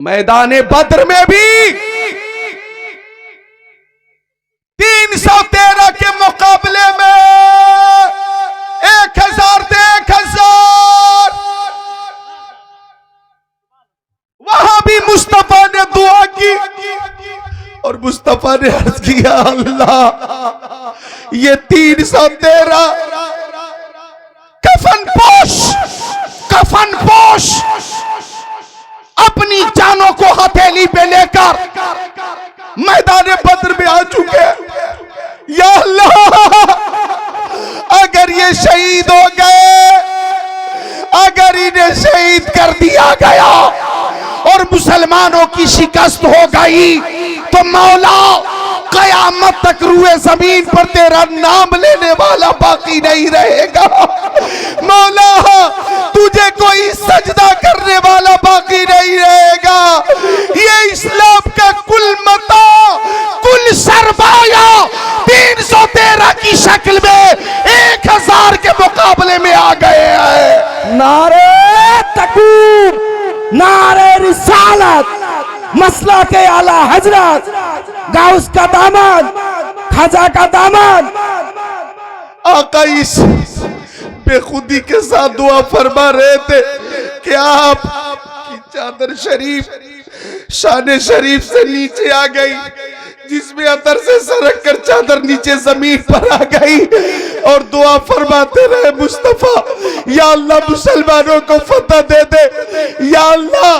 मैदान बद्र में भी 313 के मुकाबले में 1000 से 1000 वहां भी मुस्तफा ने दुआ की और मुस्तफा ने अर्ज किया, अल्लाह ये 313 कफन पोश अपनी जानों को हथेली पे लेकर मैदान बद्र में आ चुके। या अल्लाह अगर ये शहीद हो गए, अगर इन्हें शहीद कर दिया गया और मुसलमानों की शिकस्त हो गई तो मौला कयामत तक रुए जमीन पर तेरा नाम लेने वाला बाकी नहीं रहेगा। मौला तुझे कोई सजदा करने वाला बाकी नहीं रहेगा। ये इस्लाम का कुल मता कुल सरमाया 313 की शक्ल में 1000 के मुकाबले में आ गए हैं। नारे तकबीर, नारे रिसालत, मसला के आला हजरत, गाउस का दामन, खाजा का दामन। आका इस बेखुदी के साथ दुआ फरमा रहे थे कि आपकी चादर शरीफ शान शरीफ से नीचे आ गई, जिसमें अतर से सरक कर चादर नीचे जमीन पर आ गई और दुआ फरमाते रहे, मुस्तफा या अल्लाह मुसलमानों को फतह दे दे। या अल्लाह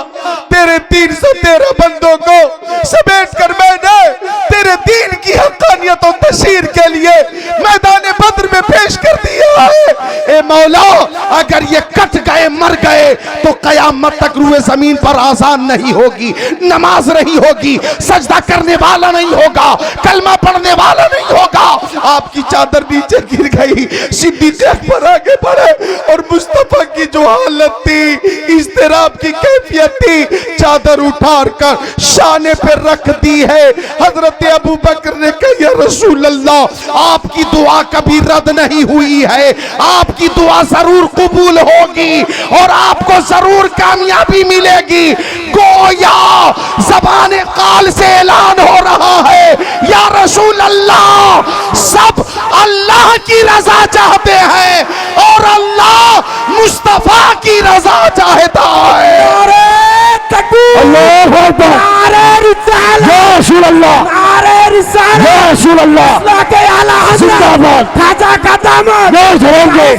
तेरे 313 बंदों को समेट कर मैंने तेरे दीन की हक्कानियत और तशहीर के लिए मैदान बद्र में पेश कर दिया है। ए मौला अगर ये कट गए मर गए तो कयामत तक रुए जमीन पर आजान नहीं होगी, नमाज नहीं होगी, सजदा करने वाला नहीं होगा, कलमा पढ़ने वाला नहीं होगा। आपकी चादर नीचे गिर गई, सिद्दीक़ अकबर आगे बढ़े और मुस्तफा की जो हालत थी, इज़्तिराब की कैफियत थी, चादर उठार कर शाने पे रख दी है। हजरत अबू बकर ने कहा, या रसूल अल्लाह आपकी दुआ कभी रद्द नहीं हुई है, आपकी दुआ जरूर कबूल होगी और आपको जरूर कामयाबी मिलेगी। गोया ज़बान काल से ऐलान हो रहा है, या रसूल अल्लाह सब अल्लाह की रजा चाहते हैं और अल्लाह मुस्तफा की रजा चाहता है। अल्लाहु अकबर, नारे रिसालत, या रसूल अल्लाह, नारे रिसालत, या रसूल अल्लाह, अल्लाह के आला हज़रत, खाजा का दामन, जोर धरेंगे,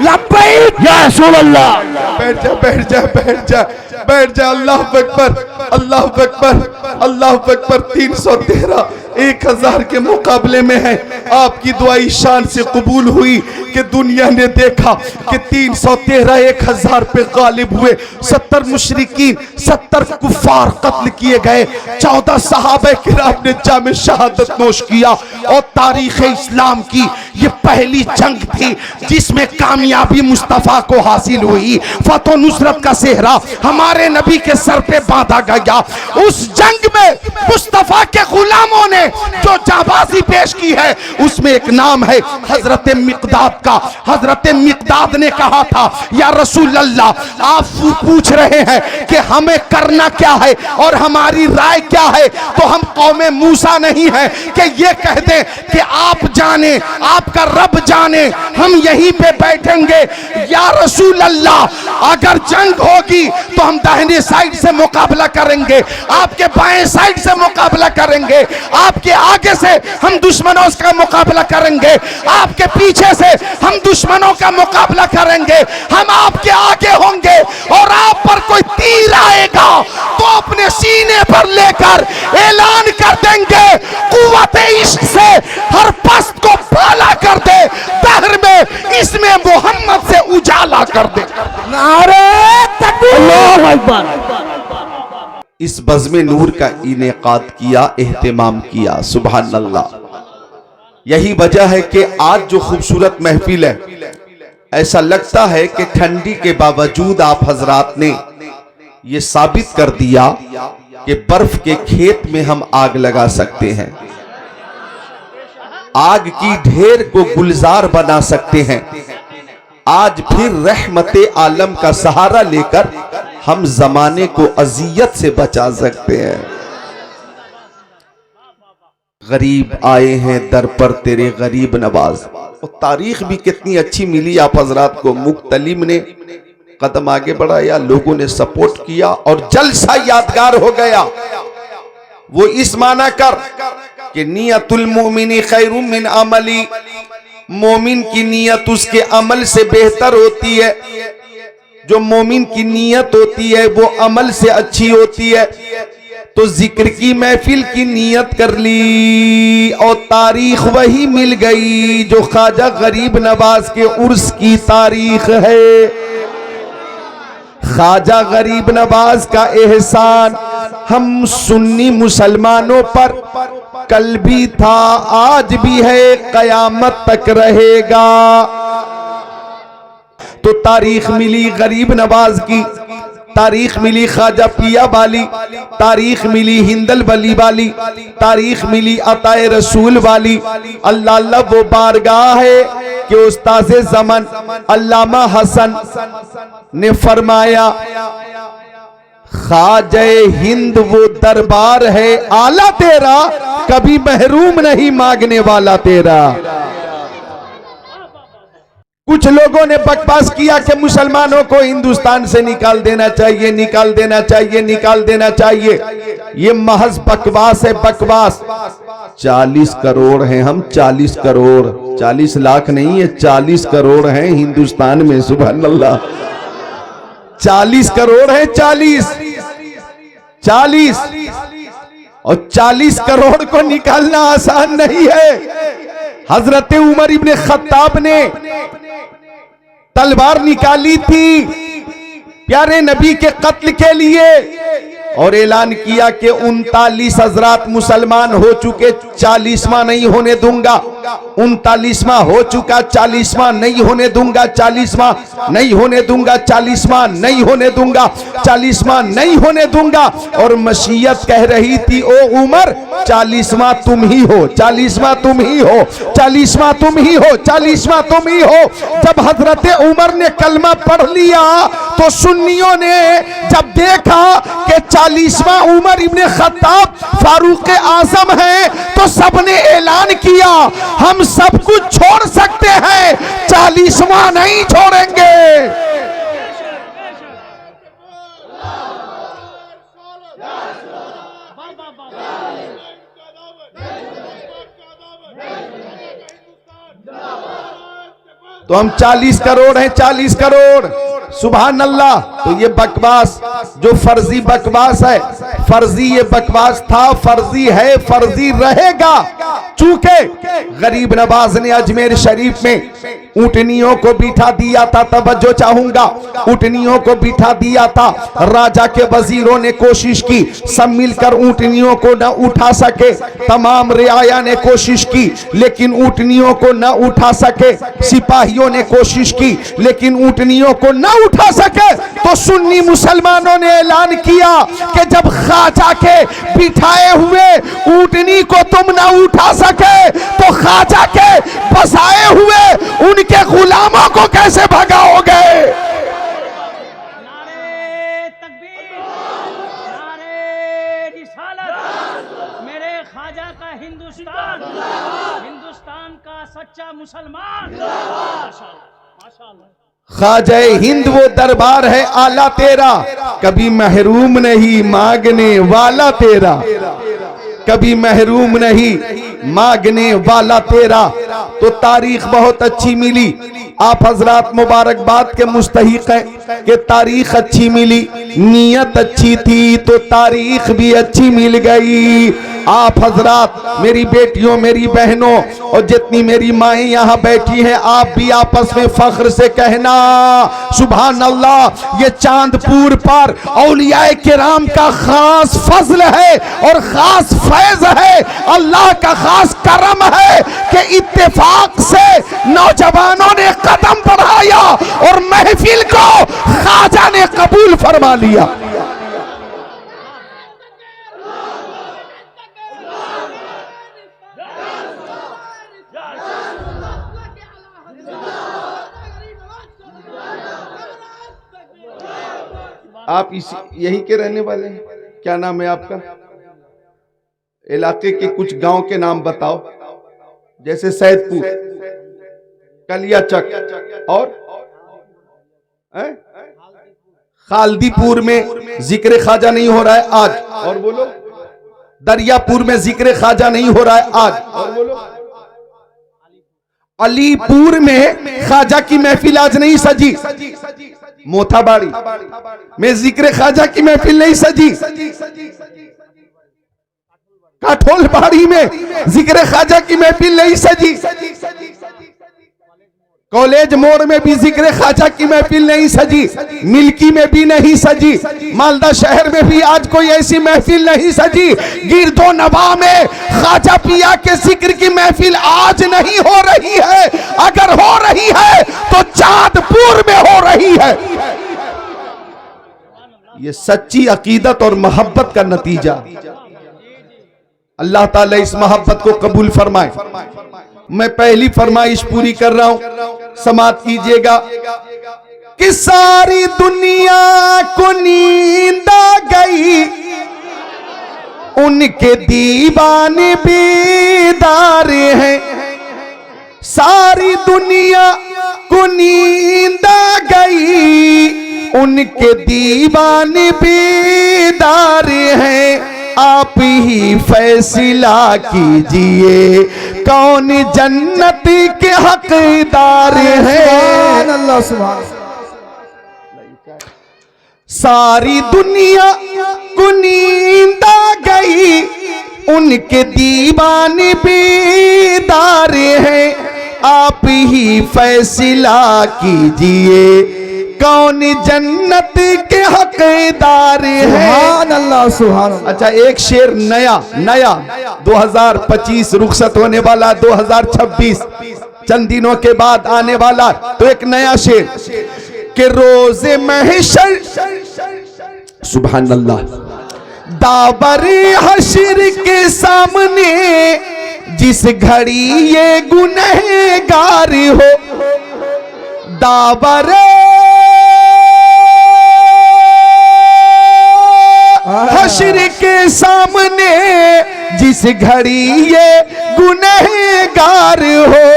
लब्बैक लब्बैक या रसूल अल्लाह। बैठ जा बैठ जा बैठ जा बैठ जा। अल्लाह अकबर, अल्लाह अकबर, अल्लाह अकबर। 313 1000 के मुकाबले में है। आपकी दुआ इस शान से कबूल हुई कि दुनिया ने देखा कि 313 1000 पे गालिब हुए। 70 मुशरिकीन 70 कुफार कत्ल किए गए। 14 सहाबा किराम ने जाम शहादत नोश किया और तारीख इस्लाम की ये पहली जंग थी जिसमें कामयाबी मुस्तफा को हासिल हुई। फतह नुसरत का सेहरा हमारे नबी के सर पे बांधा गया। उस जंग में मुस्तफा के गुलामों ने जो जाबाजी पेश की है उसमें एक नाम है हजरत मिक़दाद का। हजरत मिक़दाद ने कहा था, या रसूल अल्लाह आप पूछ रहे हैं कि हमें करना क्या है और हमारी राय क्या है, तो हम कौमे मूसा नहीं है कि ये कह दें कि आप जाने, आपका रब जाने, हम यहीं पे बैठेंगे। या रसूल अल्लाह अगर जंग होगी तो हम दाहिने साइड से मुकाबला करेंगे, आपके बाएं साइड से मुकाबला करेंगे, आपके आगे से हम दुश्मनों का मुकाबला करेंगे, आपके पीछे से हम दुश्मनों का मुकाबला करेंगे। हम आपके आगे होंगे और आप पर कोई तीर आएगा तो अपने सीने पर लेकर ऐलान कर देंगे, कुव्वते इश्क से हर पस्त को पाला कर दे, दहर में इसमें मोहम्मद से उजाला कर दे। नारे तकबीर, अल्लाहु अकबर। इस बज़्म नूर का इनेकाद किया, एहतिमाम किया। सुभान अल्लाह। यही वजह है कि आज जो खूबसूरत महफिल है, ऐसा लगता है कि ठंडी के बावजूद आप हजरात ने ये साबित कर दिया कि बर्फ के खेत में हम आग लगा सकते हैं, आग की ढेर को गुलजार बना सकते हैं। आज फिर रहमते आलम का सहारा लेकर हम जमाने को अजियत से बचा सकते हैं। गरीब आए हैं दर पर तेरे गरीब नवाज। और तारीख भी कितनी अच्छी मिली आप हजरात को। मुख्तलिम ने कदम आगे बढ़ाया, लोगों ने सपोर्ट किया और जलसा यादगार हो गया। वो इस माना कर कि नियतुल मोमिनी खैरुम मिन अमली, मोमिन की नियत उसके अमल से बेहतर होती है। जो मोमिन की नियत होती है वो अमल से अच्छी होती है। तो जिक्र की महफिल की नियत कर ली और तारीख वही मिल गई जो ख्वाजा गरीब नवाज के उर्स की तारीख है। ख्वाजा गरीब नवाज का एहसान हम सुन्नी मुसलमानों पर कल भी था, आज भी है, कयामत तक रहेगा। तो तारीख मिली गरीब नवाज की, तारीख मिली ख्वाजा पिया वाली, तारीख मिली हिंदल वली वाली, तारीख मिली अताए रसूल वाली। अल्लाह अल्लाह वो बारगाह है कि उस्ताद ज़मान अल्लामा हसन ने फरमाया, ख्वाजा हिंद वो दरबार है आला तेरा, कभी महरूम नहीं मांगने वाला तेरा। कुछ लोगों ने बकवास किया कि मुसलमानों को हिंदुस्तान से निकाल देना चाहिए, निकाल देना चाहिए, निकाल देना चाहिए। ये महज बकवास है, बकवास। 40 करोड़ हैं हम, 40 करोड़, 40 लाख नहीं है, 40 करोड़ हैं हिंदुस्तान में। सुभान अल्लाह, 40 करोड़ है, 40 और 40 करोड़ को निकालना आसान नहीं है। हजरत उमर इब्ने खत्ताब ने तलवार निकाली थी प्यारे नबी के कत्ल के लिए और ऐलान किया कि 39 हजरात मुसलमान हो चुके, 40वां नहीं होने दूंगा। 39वां हो चुका, 40वां नहीं होने दूंगा, 40वां नहीं होने दूंगा, 40वां नहीं होने दूंगा, 40वां नहीं होने दूंगा। और मशीयत कह रही थी, ओ उमर 40वां तुम ही हो, 40वां तुम ही हो, 40वां तुम ही हो, 40वां तुम ही हो। जब हजरत उमर ने कलमा पढ़ लिया तो सुन्नियों ने जब देखा कि 40वां उमर इब्ने खत्ताब फारूक आजम है तो सबने ऐलान किया, हम सब कुछ छोड़ सकते हैं, 40वां नहीं छोड़ेंगे। तो हम 40 करोड़ हैं, 40 करोड़। सुभान अल्लाह। तो ये बकवास जो फर्जी बकवास है, फर्जी ये बकवास था, फर्जी है, फर्जी रहेगा। चूंकि गरीब नवाज ने अजमेर शरीफ में ऊंटनियों को बिठा दिया था, तवज्जो चाहूंगा, ऊंटनियों को बिठा दिया था। राजा के वजीरों ने कोशिश की, सब मिलकर ऊंटनियों को न उठा सके। तमाम रियाया ने कोशिश की लेकिन ऊंटनियों को न उठा सके। सिपाहियों ने कोशिश की लेकिन ऊंटनियों को न उठा सके। तो सुन्नी मुसलमानों ने ऐलान किया कि जब ख्वाजा के बिठाए हुए ऊंटनी को तुम न उठा सके तो ख्वाजा के बसाए हुए उनके गुलामों को कैसे भगाओगे? नारे तकबीर, नारे रिसालत, मेरे ख्वाजा का हिंदुस्तान, हिंदुस्तान का सच्चा मुसलमान। माशाअल्लाह, माशाअल्लाह। ख्वाजा हिंद वो दरबार है आला तेरा, कभी महरूम नहीं मांगने वाला तेरा, कभी महरूम नहीं मांगने वाला तेरा। तो तारीख बहुत अच्छी मिली। आप हजरात मुबारकबाद के मुस्तहिक हैं कि तारीख अच्छी मिली, नीयत अच्छी थी तो तारीख भी अच्छी मिल गई। आप हजरात, मेरी बेटियों, मेरी बहनों और जितनी मेरी माएँ यहाँ बैठी हैं, आप भी आपस में फख्र से कहना सुभान अल्लाह। ये चांदपुर पर औलियाए किराम का खास फजल है और खास फैज है, अल्लाह का खास करम है कि इत्तेफाक से नौजवानों ने कदम बढ़ाया और महफिल को ख्वाजा ने कबूल फरमा लिया। आप यहीं के रहने वाले हैं? क्या नाम है आपका? इलाके के कुछ गांव के नाम बताओ, जैसे सैदपुर, कलियाचक और खालदीपुर में जिक्र ख्वाजा नहीं हो रहा है आज, और बोलो दरियापुर में जिक्र ख्वाजा नहीं हो रहा है आज, और बोलो अलीपुर में ख्वाजा की महफिल आज नहीं सजी, मोथाबाड़ी में जिक्र ख्वाजा की महफिल नहीं सजी, काठोलबाड़ी में जिक्र ख्वाजा की महफिल नहीं सजी, कॉलेज मोड़ में भी जिक्र ख्वाजा की महफिल नहीं सजी, मिल्की में भी नहीं सजी, मालदा शहर में भी आज कोई ऐसी महफिल नहीं सजी, गिरदो नवा में ख्वाजा पिया के जिक्र की महफिल आज नहीं हो रही है। अगर हो रही है तो चांदपुर में हो रही है। ये सच्ची अकीदत और मोहब्बत का नतीजा। अल्लाह ताला इस मोहब्बत को कबूल फरमाए। मैं पहली फरमाइश पूरी कर रहा हूं, समात कीजिएगा कि सारी दुनिया को नींद आ गई, उनके दीवाने बेदार हैं। सारी दुनिया को नींद आ गई, उनके दीवाने बेदार हैं। आप ही फैसला कीजिए कौन जन्नत के हकदार हैं। अल्लाह सुभान। सारी दुनिया को नींद आ गई, उनके दीवाने बेदार हैं। आप ही फैसला कीजिए कौन जन्नत के हकदार हैं। अल्लाह सुभान। अच्छा, एक शेर नया 2025 रुखसत होने वाला, 2026 चंद दिनों के बाद आने वाला, तो एक नया शेर के रोज़े महशर सुभान अल्लाह, दावरे हश्र के सामने जिस घड़ी ये गुनहगार हो, दावरे हश्र के सामने जिस घड़ी ये गुनहगार हो,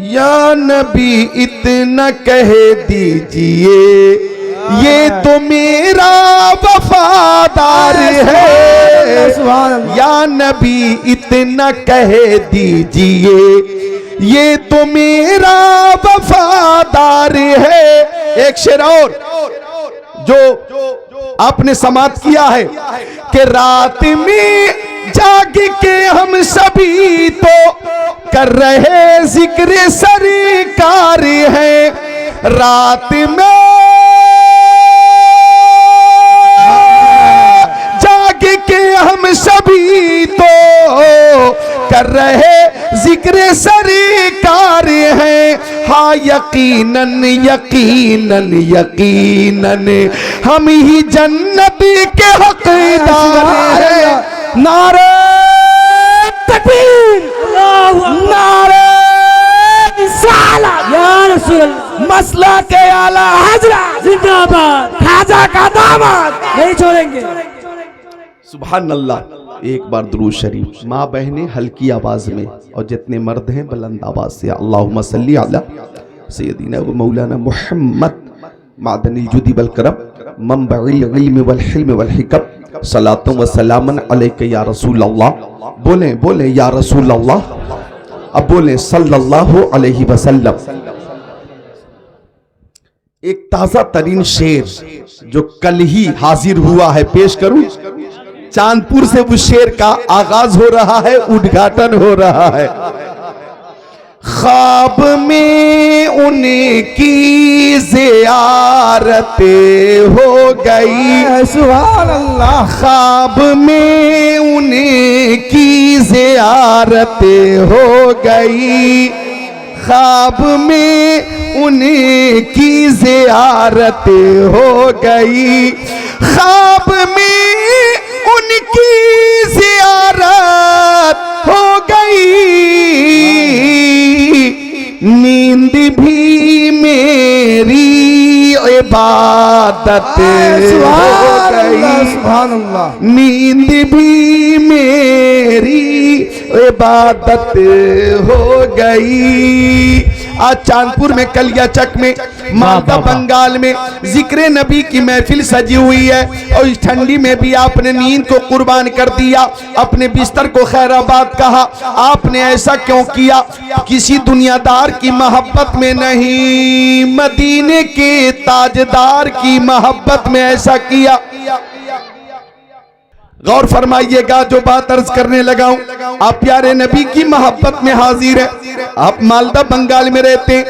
या नबी इतना कह दीजिए ये तो मेरा वफादार है। या नबी इतना कह दीजिए ये तो मेरा वफादार है। एक शेर और जो आपने समाप्त किया है कि रात में जाग के हम सभी तो कर रहे जिक्र सरकार है। रात में जाग के हम सभी तो कर रहे जिक्र सरकार है। हाँ यकीनन यकीनन यकीनन हम ही जन्नत के हकदार हैं। नारे तकबीर, नारे रिसालत, या रसूल अल्लाह, मसला के आला हजरत जिंदाबाद, ख्वाजा का दामाद नहीं छोड़ेंगे। सुभान अल्लाह। एक बार दुरूद शरीफ। माँ बहनें हल्की आवाज में और जितने मर्द हैं बुलंद आवाज से अल्लाहुम्मा सल्ली अला सय्यदिना व मौलाना मुहम्मद मादनिल जुदी वल करम मंबइल इल्म वल हिल्म वल हिकम सलातु व सलामन अलैका या रसूल अल्लाह। बोले बोले या रसूल अल्लाह, अब बोले सल्लल्लाहु अलैहि वसल्लम। एक ताजा तरीन शेर जो कल ही हाजिर हुआ है पेश करूं। चांदपुर से उस शेर का आगाज हो रहा है, उद्घाटन हो रहा है। ख्वाब में उनकी ज़ियारत हो गई, सुभान अल्लाह। ख्वाब में उनकी ज़ियारत हो गई, ख्वाब में उनकी ज़ियारत हो गई, ख्वाब में उनकी ज़ियारत हो गई। नींद भी मेरी इबादत हो गई, सुभान अल्लाह। नींद भी मेरी इबादत हो गई। आज चांदपुर में, कलियाचक में, मालदा बंगाल में जिक्र नबी की महफिल सजी हुई है और इस ठंडी में भी आपने नींद को कुर्बान कर दिया, अपने बिस्तर को खैराबाद कहा। आपने ऐसा क्यों किया? किसी दुनियादार की मोहब्बत में नहीं, मदीने के ताजदार की मोहब्बत में ऐसा किया। गौर फरमाइएगा, जो बात अर्ज करने लगा हूं, आप प्यारे नबी की मोहब्बत में हाजिर है। आप मालदा बंगाल में रहते हैं।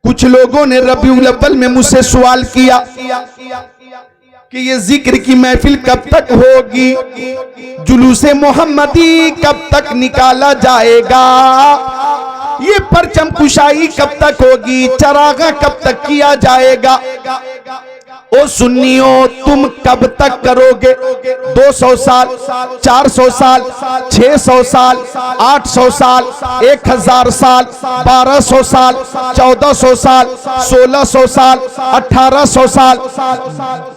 कुछ लोगों ने रबीउल अव्वल में मुझसे सवाल किया कि ये जिक्र की महफिल कब तक होगी, जुलूसे मोहम्मदी कब तक निकाला जाएगा, ये परचम कुशाई कब तक होगी, चरागा कब तक किया जाएगा। ओ सुन्नियों, तुम कब तक करोगे? 200 साल, 400 साल, 600 साल, 800 साल, 1000 साल, 1200 साल, 1400 साल, 1600 साल, 1800 साल,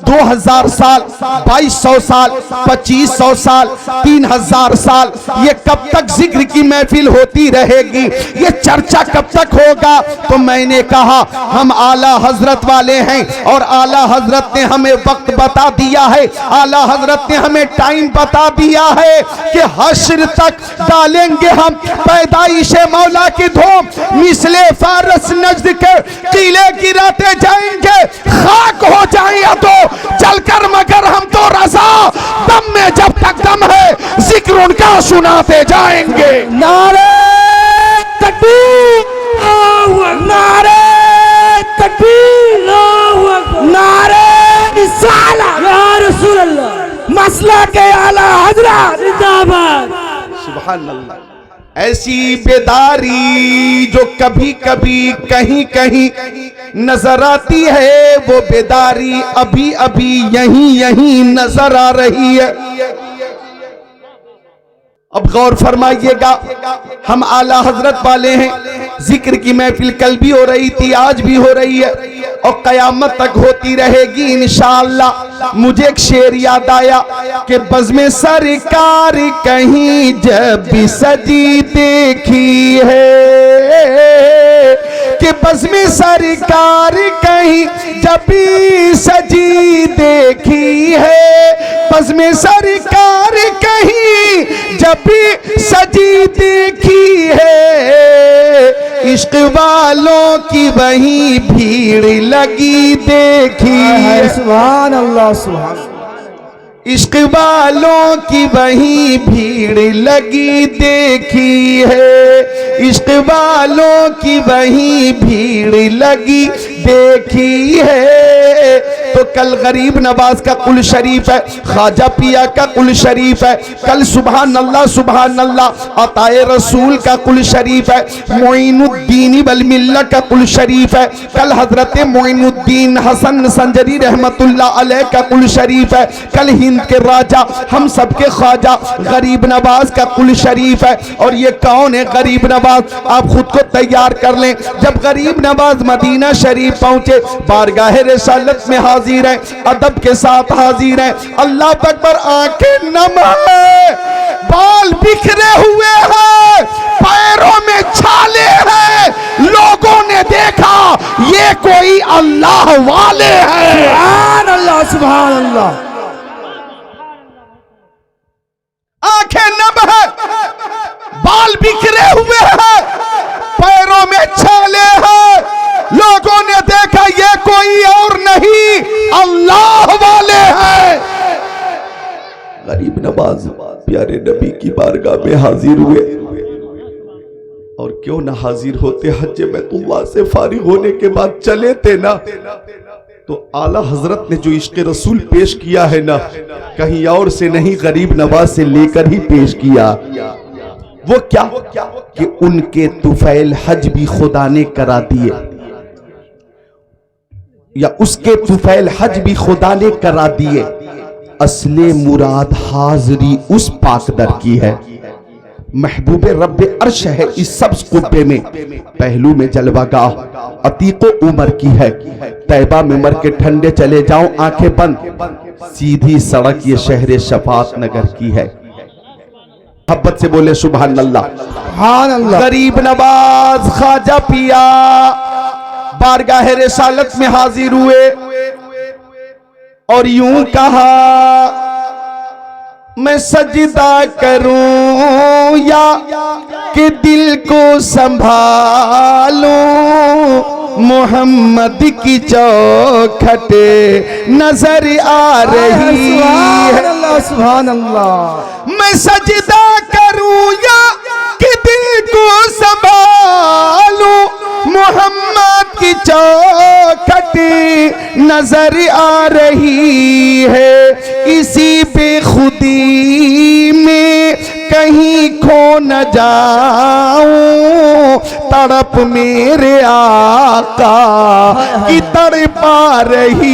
2000 साल, 2200 साल, 2500 साल, 3000 साल, ये कब तक जिक्र की महफिल होती रहेगी? ये चर्चा कब तक होगा? तो मैंने कहा, हम आला हजरत वाले हैं और आला हजरत ने हमें वक्त बता दिया है, आला हजरत ने हमें टाइम बता दिया है कि हश्र तक डालेंगे हम पैदाइश मौला की धूम, मिसले फारस नजद के किले गिराते जाएंगे, खाक हो जाएंगे तो चलकर, मगर हम तो रजा दम में जब तक दम है जिक्र उनका सुनाते जाएंगे। नारे तकबीर, नारे तकबीर, नारे रिसालत, या रसूल अल्लाह, मसला के आला हजरत जिंदाबाद। सुभान अल्लाह। ऐसी बेदारी जो कभी कभी कहीं कहीं नजर आती है, वो बेदारी अभी अभी यहीं यहीं नजर आ रही है। अब गौर फरमाइएगा, हम आला हजरत वाले हैं। जिक्र की महफिल कल भी हो रही थी, आज भी हो रही है और कयामत तक होती रहेगी इंशाअल्लाह। मुझे एक शेर याद आया कि बज़्म सरकार कहीं जब भी सजी देखी है, कि बज़्म सरकार कहीं जब भी सजी देखी है, बज़्म सरकार कहीं जब भी सजी देखी है, इश्क वालों की वहीं भीड़ लगी देखी है। सुभान अल्लाह, सुभान। इश्क वालों की वहीं भीड़ लगी देखी है, इश्क वालों की वहीं भीड़ लगी देखी है। तो कल गरीब नवाज का कुल शरीफ है, ख्वाजा पिया का कुल शरीफ है, कल सुभान अल्लाह अताए रसूल का कुल शरीफ है, मोइनुद्दीन वल मिल्ला का कुल शरीफ है, कल हजरत मोइनुद्दीन हसन संजरी रहमतुल्लाह अलैह का कुल शरीफ है, कल हिंद के राजा हम सबके ख्वाजा गरीब नवाज का कुल शरीफ है। और ये कौन है गरीब नवाज? आप खुद को तैयार कर लें। जब गरीब नवाज मदीना शरीफ पहुंचे, बारगाह रिसालत में हाजिर है, अदब के साथ हाजिर है। अल्लाह अकबर, आंखें नम है, बाल बिखरे हुए हैं, पैरों में छाले हैं। लोगों ने देखा ये कोई अल्लाह वाले हैं। सुभान अल्लाह, सुभान अल्लाह। आंखें नम है, बाल बिखरे हुए हैं, पैरों में छाले हैं। लोगों ने देखा ये कोई और नहीं, अल्लाह वाले हैं। गरीब नवाज प्यारे नबी की बारगाह में हाजिर हुए, और क्यों ना हाजिर होते, हज बैतुल्लाह से फारिग होने के बाद चले थे ना, तो आला हजरत ने जो इश्क रसूल पेश किया है ना, कहीं और से नहीं, गरीब नवाज से लेकर ही पेश किया। वो क्या कि उनके तुफैल हज भी खुदा ने करा दिए, या उसके तुफैल हज भी खुदा ने करा दिए। असले मुराद हाजरी उस पाकदर की है, महबूब रब्बे अर्श है इस सब्ज कुब्बे में, पहलू में जलवागाह अतीको उमर की है। तैबा में मर के ठंडे चले जाओ आंखें बंद, सीधी सड़क ये शहर शफात नगर की है। मोहब्बत से बोले सुभान अल्लाह। सुभान अल्लाह। गरीब नवाज ख्वाजा पिया बारगाह रिसालत में हाजिर हुए और यूं कहा, मैं सजदा करूं या कि दिल को संभालूं, मोहम्मद की चौखट नजर आ रही है। सुभान अल्लाह। मैं सजदा करूं या कि दिल को संभालूं, मोहम्मद की चौखट नजर आ रही है। इसी बेखुदी में कहीं खो न जाऊं, तड़प मेरे आका की तड़पा रही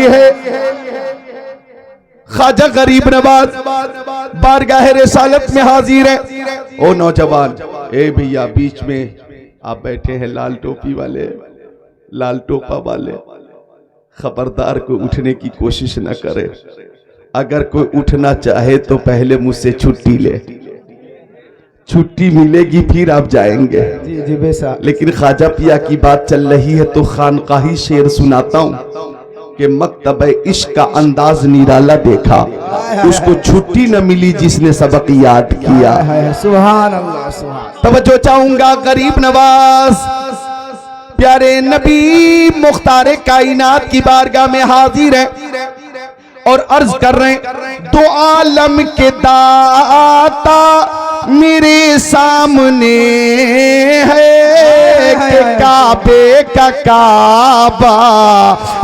है। ख्वाजा गरीब नवाज बारगाह रिसालत में हाजिर है। ओ नौजवान, ए भैया बीच में आप बैठे हैं लाल टोपी वाले, लाल टोपा वाले, खबरदार कोई उठने की कोशिश न करे। अगर कोई उठना चाहे तो पहले मुझसे छुट्टी ले, छुट्टी मिलेगी फिर आप जाएंगे। जी जी बेशक। लेकिन ख्वाजा पिया की बात चल रही है तो खानकाही शेर सुनाता हूं कि मकतब इश्क का अंदाज निराला देखा, उसको छुट्टी न मिली जिसने सबक याद किया। सुभान अल्लाह। सुभान। तवज्जो चाहूंगा, गरीब नवाज प्यारे नबी मुख्तार कायनात की बारगाह में हाजिर है और अर्ज कर रहे हैं, दो आलम के दाता मेरे सामने है कि काबे का काबा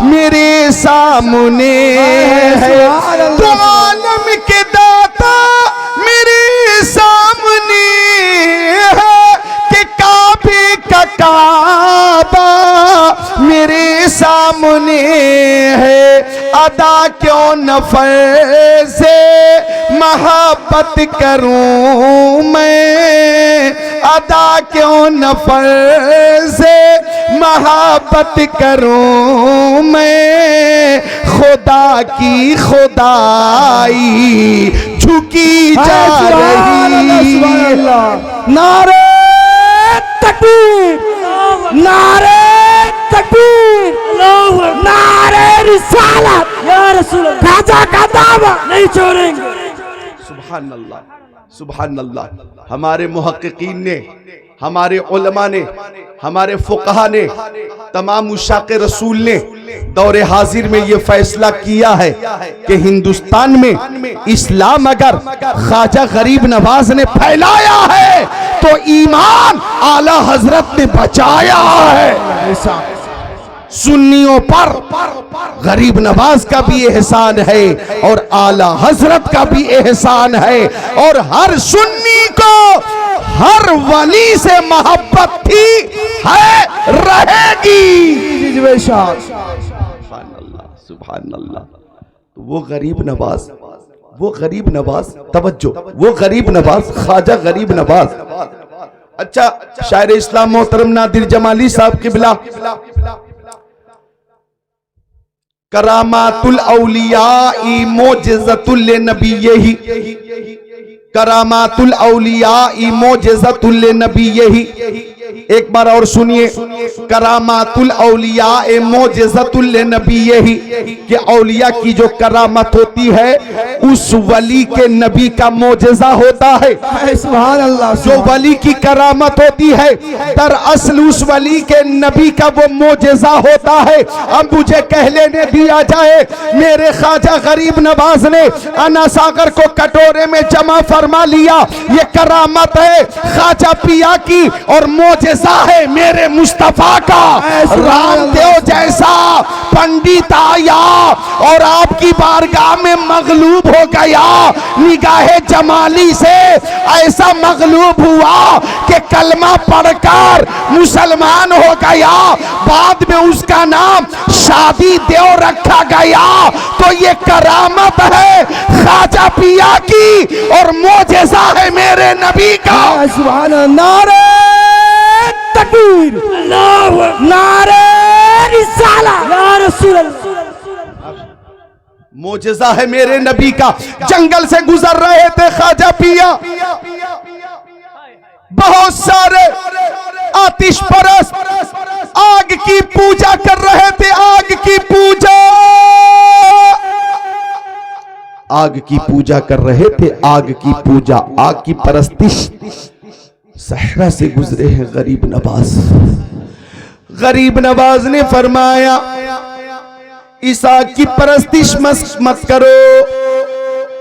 मेरे सामने है। दो आलम के दाता मेरे सामने है कि काबे का काबा मेरे सामने है। अदा क्यों नफर से मोहब्बत करूं मैं, अदा क्यों नफर से मोहब्बत करूं मैं, खुदा की खुदाई झुकी जा रही है। नारे तकबीर, नारे तकबीर, नारे रिसालत, या रसूल अल्लाह, ख्वाजा का दावा नहीं छोड़ेंगे। सुभान अल्लाह, सुभान अल्लाह। हमारे मुहक्किकीन ने, हमारे उलमा ने, हमारे फुक़हा ने, तमाम उशाक़े रसूल ने दौरे हाजिर में ये फैसला किया है कि हिंदुस्तान में इस्लाम अगर ख्वाजा गरीब नवाज ने फैलाया है तो ईमान आला हजरत ने बचाया है। सुन्नियों पर गरीब नवाज का भी एहसान है और आला हजरत का भी एहसान है, और हर सुन्नी को हर वली से मोहब्बत थी, है, रहेगी। सुभान अल्लाह, सुभान अल्लाह। तो वो गरीब नवाज, तवज्जो, वो गरीब नवाज, ख्वाजा गरीब नवाज। अच्छा, शायर इस्लाम मोहतरम नादिर जमाली साहब किबला, करामातुल औलिया ई मोजज़तुल नबीयही, करामातुल औलिया ई मोजज़तुल नबीयही। एक बार और सुनिए, करामातुल औलिया ए मोजज़तुल नबीयही, कि औलिया की जो करामत होती है उस वली के नबी का मोजज़ा होता है। सुभान अल्लाह। जो वली की करामत होती है दरअसल उस वली के नबी का वो मोजज़ा होता है। अब मुझे कह लेने दिया जाए, मेरे ख्वाजा गरीब नवाज ने अना सागर को कटोरे में जमा फरमा लिया, ये करामत है ख्वाजा पिया की और मोजज़ा मोजेजा है मेरे मुस्तफा का। रामदेव जैसा पंडित आया और आपकी बारगाह में मगलूब हो गया, निगाहे जमाली से ऐसा मगलूब हुआ कि कलमा पढ़कर मुसलमान हो गया। बाद में उसका नाम शादी देव रखा गया। तो ये करामत है ख्वाजा पिया की और मोजेजा है मेरे नबी का। सुभान अल्लाह। नारे तकबीर, नारे रिसाला, या रसूल अल्लाह। मोजेजा है मेरे नबी का। जंगल से गुजर रहे थे ख्वाजा पिया, बहुत सारे आतिश परस्त आग की पूजा कर रहे थे। आग की पूजा, आग की पूजा कर रहे थे। आग की पूजा, आग की परस्तिश। सहरा से गुजरे हैं गरीब नवाज। गरीब नवाज ने फरमाया इस आग की परस्तिश मत करो,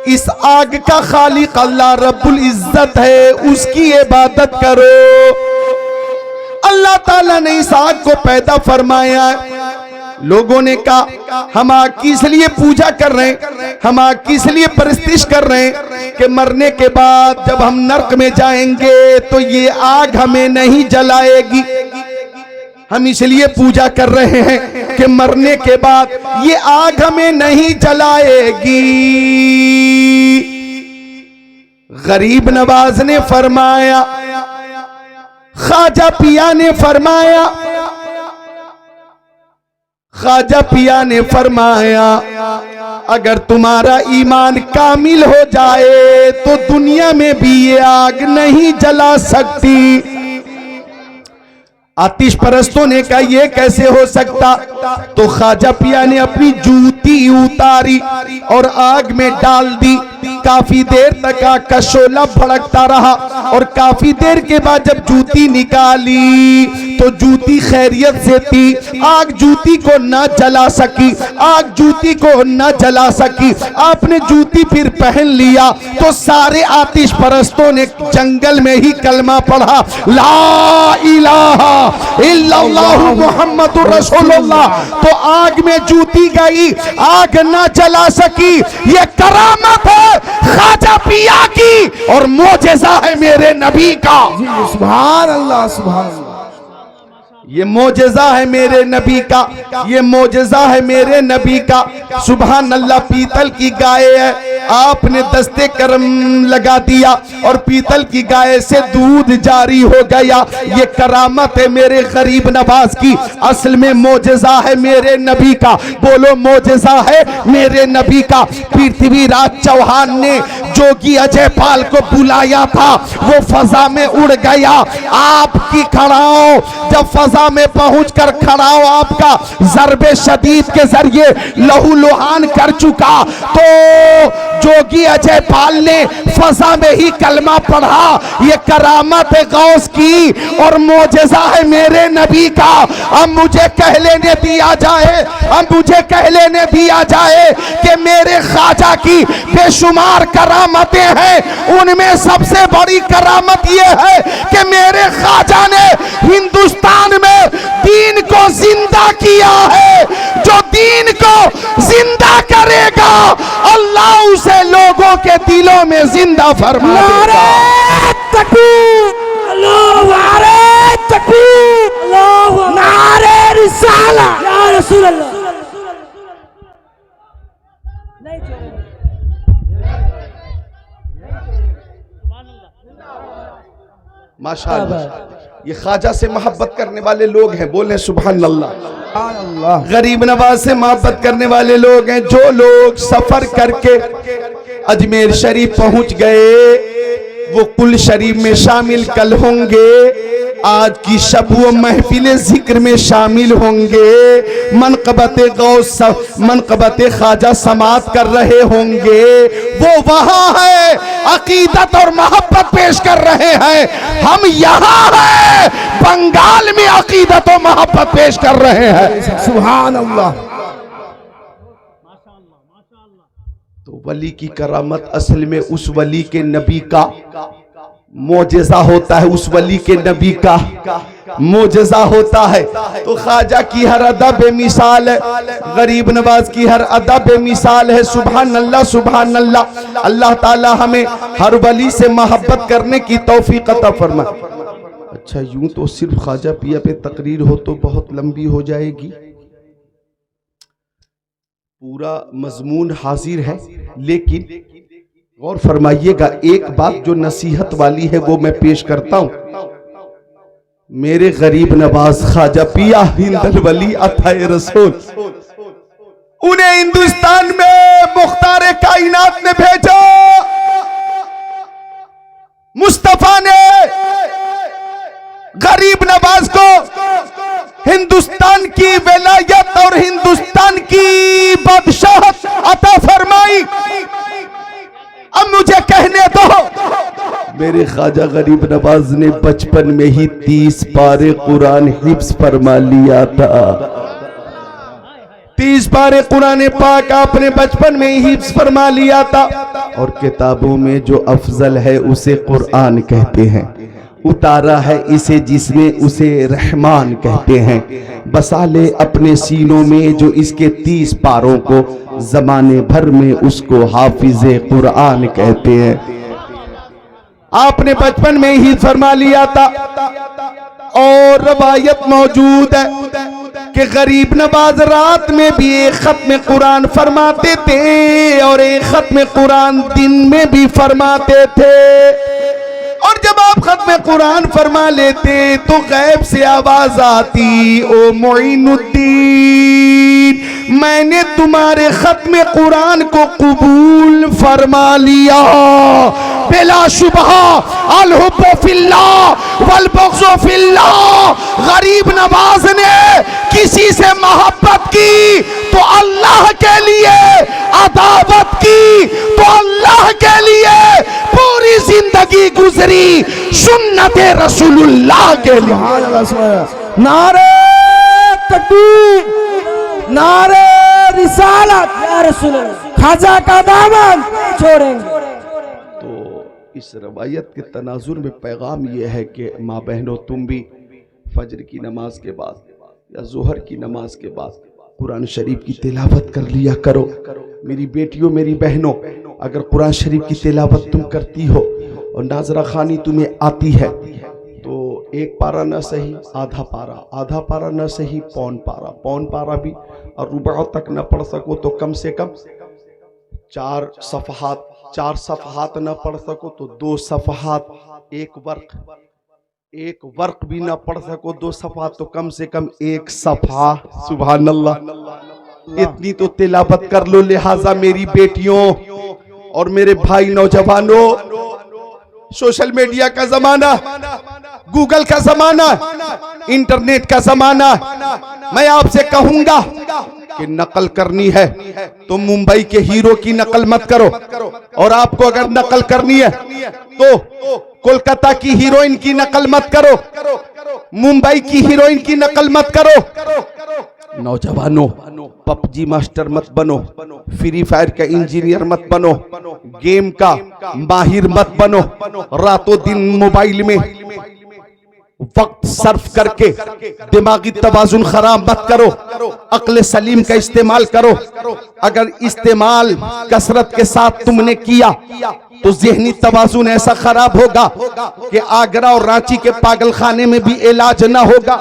इस आग का खालिक अल्लाह रब्बुल इज्जत है, उसकी इबादत करो। अल्लाह ताला ने इस आग को पैदा फरमाया। लोगों ने कहा हम आग की इसलिए पूजा कर रहे हैं, हम आग की इसलिए परस्तिश कर रहे हैं कि मरने के बाद जब हम नरक में जाएंगे तो ये आग हमें नहीं जलाएगी। हम इसलिए पूजा कर रहे हैं कि मरने के बाद ये आग हमें नहीं जलाएगी। गरीब नवाज ने फरमाया, ख्वाजा पिया ने फरमाया, ख्वाजा पिया ने फरमाया अगर तुम्हारा ईमान कामिल हो जाए तो दुनिया में भी ये आग नहीं जला सकती। आतिश परस्तों ने कहा ये कैसे हो सकता? तो ख्वाजा पिया ने अपनी जूती उतारी और आग में डाल दी। काफी देर तक आग का शोला भड़कता रहा और काफी देर के बाद जब जूती निकाली तो जूती खैरियत से थी। आग जूती को न जला सकी, आग जूती को न जला सकी। आपने जूती फिर पहन लिया तो सारे आतिश परस्तों ने जंगल में ही कलमा पढ़ा, ला इलाहा इल्लल्लाहु मुहम्मदुर रसूलुल्लाह। तो आग में जूती गई, आग न जला सकी। ये करामत है ख्वाजा पिया की और मोजेजा है मेरे नबी का। सुभान अल्लाह, सुभान अल्लाह। ये मोजेजा है मेरे नबी का, ये मोजेजा है मेरे नबी का। सुभान अल्लाह। पीतल की गाय है, आपने दस्ते करम लगा दिया और पीतल की गाय से दूध जारी हो गया। ये करामत है मेरे गरीब नवाज की। असल में मोजेजा है मेरे नबी का। बोलो मोजेजा है मेरे नबी का। पृथ्वीराज चौहान ने जोगी अजय पाल को बुलाया था, वो फजा में उड़ गया। आपकी खड़ाओ जब फजा में पहुंचकर खड़ाओ आपका ज़रबे शदीद के जरिए लहू लुहान कर चुका, तो जोगी अजय पाल ने फजा में ही कलमा पढ़ा। ये करामत है गौस की और मोजेजा है मेरे नबी का। अब मुझे कह लेने दिया जाए, अब मुझे कह लेने दिया जाए कि मेरे ख्वाजा की बेशुमार करामतें हैं। उनमें सबसे बड़ी करामत यह है कि मेरे ख्वाजा ने हिंदुस्तान में दीन को जिंदा किया है। जो दीन को जिंदा करेगा अल्लाह उसे लोगों के दिलों में जिंदा फरमा देगा। नारे तकबीर, नारे तकबीर, नारे रिसाला, या रसूल अल्लाह। माशाअल्लाह। ये ख्वाजा से मोहब्बत करने वाले लोग हैं, बोले सुभान अल्लाह। गरीब नवाज से मोहब्बत करने वाले लोग हैं। जो लोग सफर करके अजमेर शरीफ पहुंच गए वो कुल शरीफ में शामिल कल होंगे। आज की शब वो महफिल जिक्र में शामिल होंगे। मनक़बत गौस, मनक़बत ख्वाजा समात कर रहे होंगे। वो वहां है अकीदत और मोहब्बत पेश कर रहे हैं। हम यहाँ हैं बंगाल में अकीदत और मोहब्बत पेश कर रहे हैं। सुभान अल्लाह। तो वली की करामत असल में उस वली के नबी का मोजेजा होता है, उस वली के नबी का मोजज़ा होता है। तो ख्वाजा की हर अदा बेमिसाल है, गरीब नवाज की हर अदा बेमिसाल है। सुभान अल्लाह सुभान अल्लाह। अल्लाह ताला हमें हर वली से मोहब्बत करने की तौफीक अता फरमाए। अच्छा, यूं तो सिर्फ ख्वाजा पिया पे तकरीर हो तो बहुत लंबी हो जाएगी, पूरा मजमून हाजिर है, लेकिन गौर फरमाइएगा, एक बात जो नसीहत वाली है वो मैं पेश करता हूं। मेरे गरीब नवाज ख्वाजा पिया हिंदल वली अताए रसूल, उन्हें हिंदुस्तान में मुख्तार कायनात ने भेजा, मुस्तफा ने गरीब नवाज को हिंदुस्तान की विलायत और हिंदुस्तान की बादशाहत अता फरमाई। अब मुझे कहने दो, मेरे ख्वाजा गरीब नवाज ने बचपन में ही 30 पारे कुरान हिफ्ज फरमा लिया था। 30 पारे कुरान पाक आपने बचपन में ही हिफ्ज फरमा लिया था। और किताबों में जो अफजल है उसे कुरान कहते हैं, उतारा है इसे जिसमें उसे रहमान कहते हैं। बसा ले अपने सीनों में जो इसके 30 पारों को, जमाने भर में उसको हाफिज़े कुरान कहते हैं। आपने बचपन में ही फरमा लिया था। और रवायत मौजूद है कि गरीब नवाज रात में भी एक खत्म कुरान फरमाते थे और एक खत्म कुरान दिन में भी फरमाते थे। और जब आप खत्म कुरान फरमा लेते तो गैब से आवाज आती, ओ मोइनुद्दीन, मैंने तुम्हारे खत्म कुरान को कबूल फरमा लिया। बिला शुबहा अल हुब्बु फिल्लाह वल बग़्ज़ु फिल्लाह। गरीब नवाज ने किसी से मोहब्बत की तो अल्लाह के लिए, अदावत की तो अल्लाह के लिए, पूरी जिंदगी गुजरी सुन्नते रसूलुल्लाह के लिए। नारे तकबीर, नारे रिसालत, या रसूल अल्लाह, ख्वाजा का दामन छोड़ेंगे। तो इस रवायत के तनाजुर में पैगाम यह है कि माँ बहनों, तुम भी फजर की नमाज के बाद या जोहर की नमाज के बाद कुरान शरीफ की तिलावत कर लिया करो। मेरी बेटियों, मेरी बहनों, अगर कुरान शरीफ की तिलावत तुम करती हो और नाजरा खानी तुम्हें आती है तो एक पारा न सही आधा पारा, आधा पारा न सही पौन पारा, पौन पारा भी, और रुबा तक न पढ़ सको तो कम से कम 4 सफ़हात, 4 सफ़हात न पढ़ सको तो 2 सफ़हात, एक वर्क भी ना पढ़ सको 2 सफ़ा तो कम से कम 1 सफ़ा। सुभान अल्लाह, इतनी तो तिलावत कर लो। लिहाजा मेरी बेटियों और मेरे भाई नौजवानों, सोशल मीडिया का जमाना, गूगल का जमाना, इंटरनेट का जमाना, मैं आपसे कहूंगा कि नकल करनी है तो मुंबई के हीरो की नकल मत करो, और आपको अगर नकल करनी है तो कोलकाता की हीरोइन की नकल मत करो, मुंबई की हीरोइन की नकल मत करो। नौजवानों, पबजी मास्टर मत बनो, फ्री फायर का इंजीनियर मत बनो, गेम का माहिर मत बनो, रातों दिन मोबाइल में वक्त सर्फ करके दिमागी तवाजुन खराब मत करो, अक्ल सलीम का इस्तेमाल करो। अगर इस्तेमाल कसरत के साथ तुमने किया तो ज़हनी तवाजुन ऐसा खराब होगा कि आगरा और रांची के पागल खाने में भी इलाज ना होगा।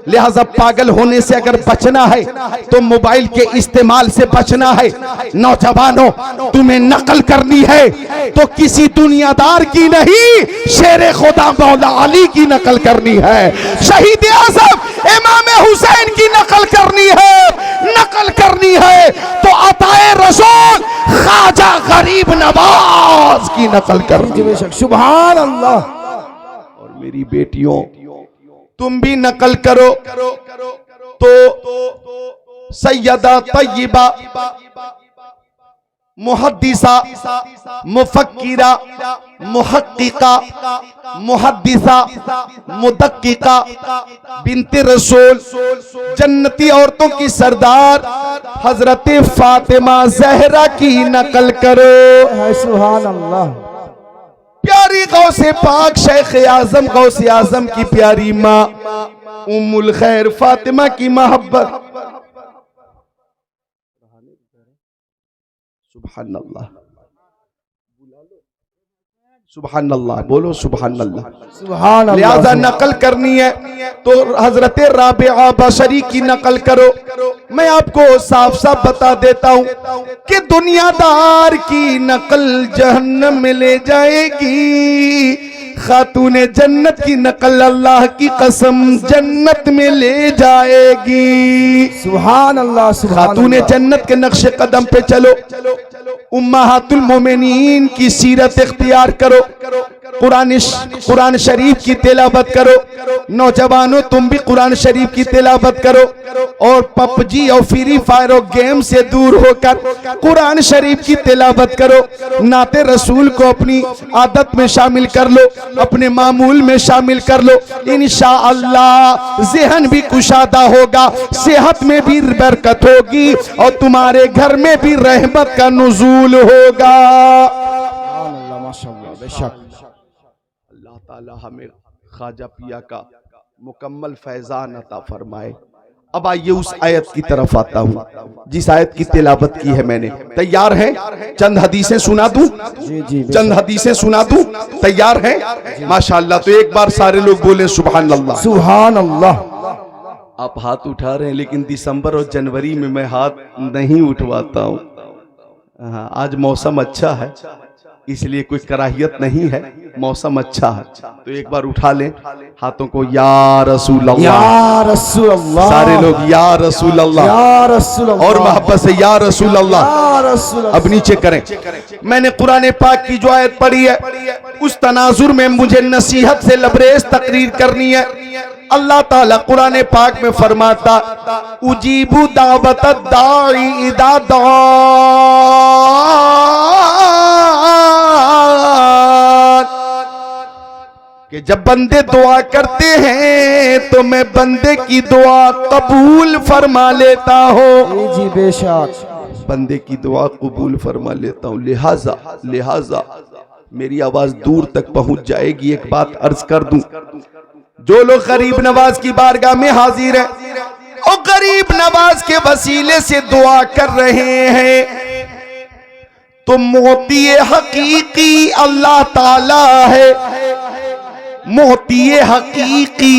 लिहाजा पागल होने से अगर बचना है तो मोबाइल के इस्तेमाल से बचना है। नौजवानों, तुम्हें नकल करनी है तो किसी दुनियादार की नहीं, शेर खुदा मौला अली की नकल करनी है, शहीद आज़म इमाम हुसैन की नकल करनी है। नकल करनी है तो अताए रसूल ख्वाजा गरीब नवाज की नकल करनी है। सुभान अल्लाह। और मेरी बेटियों, तुम भी नकल करो तो सैयदा तय्यबा मुहद्दिसा, मुफक्किरा, मुहक्किका, मुहद्दिसा, मुदक्किका बिन्ते रसूल, जन्नती औरतों की सरदार हजरत फातिमा जहरा की नकल करो। सुभान अल्लाह। प्यारे प्यारी गौसे पाक शेख आजम गौसे आजम की प्यारी माँ उम्मुल खैर फातिमा की मोहब्बत। सुभान अल्लाह, सुभान अल्लाह, बोलो सुभान अल्लाह। सुभान अल्लाह। लिहाजा नकल करनी है तो हजरत राबिआ बशरी की नकल करो। मैं आपको साफ साफ बता देता हूं कि दुनियादार की नकल जहन्नम में ले जाएगी, खातूने जन्नत की नकल अल्लाह की कसम जन्नत में ले जाएगी। सुभान अल्लाह, सुभान खातूने अल्लाह। जन्नत के नक्शे कदम पे चलो, उम्महातुल मोमिनीन की सीरत इख्तियार करो, कुरान शरीफ की तिलावत करो। नौजवानों तुम भी कुरान शरीफ की तिलावत करो और पबजी और फ्री फायर और गेम से दूर होकर कुरान शरीफ की तिलावत करो। नाते रसूल को अपनी आदत में शामिल कर लो, अपने मामूल में शामिल कर लो। इंशाअल्लाह ज़हन भी कुशादा होगा, सेहत में भी बरकत होगी और तुम्हारे घर में भी रहमत का नुज़ूल होगा। माशाअल्लाह, बेशक। अल्लाह ताला हमें ख्वाजा पिया का मुकम्मल फैजान अता फरमाए। अब आइए उस आयत की तरफ आता हूँ जिस आयत की तिलावत की है मैंने। तैयार है? चंद हदीसें सुना दूं? जी जी, चंद हदीसें सुना दूं? तैयार है? माशाअल्लाह। तो एक बार सारे लोग बोले सुभान अल्लाह। सुभान अल्लाह। आप हाथ उठा रहे हैं लेकिन दिसंबर और जनवरी में मैं हाथ नहीं उठवाता हूँ। हाँ, आज मौसम अच्छा है इसलिए कोई कराहियत नहीं है, मौसम अच्छा है तो एक बार उठा लें हाथों को। या रसूल अल्लाह, या रसूल अल्लाह। सारे लोग या रसूल अल्लाह, या रसूल अल्लाह। और मोहब्बत से या रसूल अल्लाह। या रसूल अल्लाह। अब नीचे करें। मैंने कुरान पाक की जो आयत पढ़ी है उस तनाजुर में मुझे नसीहत से लबरेज तकरीर करनी है। अल्लाह ताला कुरान पाक में फरमाता उजीबु दावत दाई इदा कि जब बंदे दुआ करते हैं तो मैं बंदे की दुआ कबूल फरमा लेता हूँ। जी बेशक, बंदे की दुआ कबूल फरमा लेता हूँ। लिहाजा मेरी आवाज दूर तक पहुंच जाएगी। एक बात अर्ज कर दूं, जो लोग गरीब नवाज की बारगाह में हाजिर है और गरीब नवाज के वसीले से दुआ कर रहे हैं तो मोती हकीकी अल्लाह ताला है। मोती हकीकी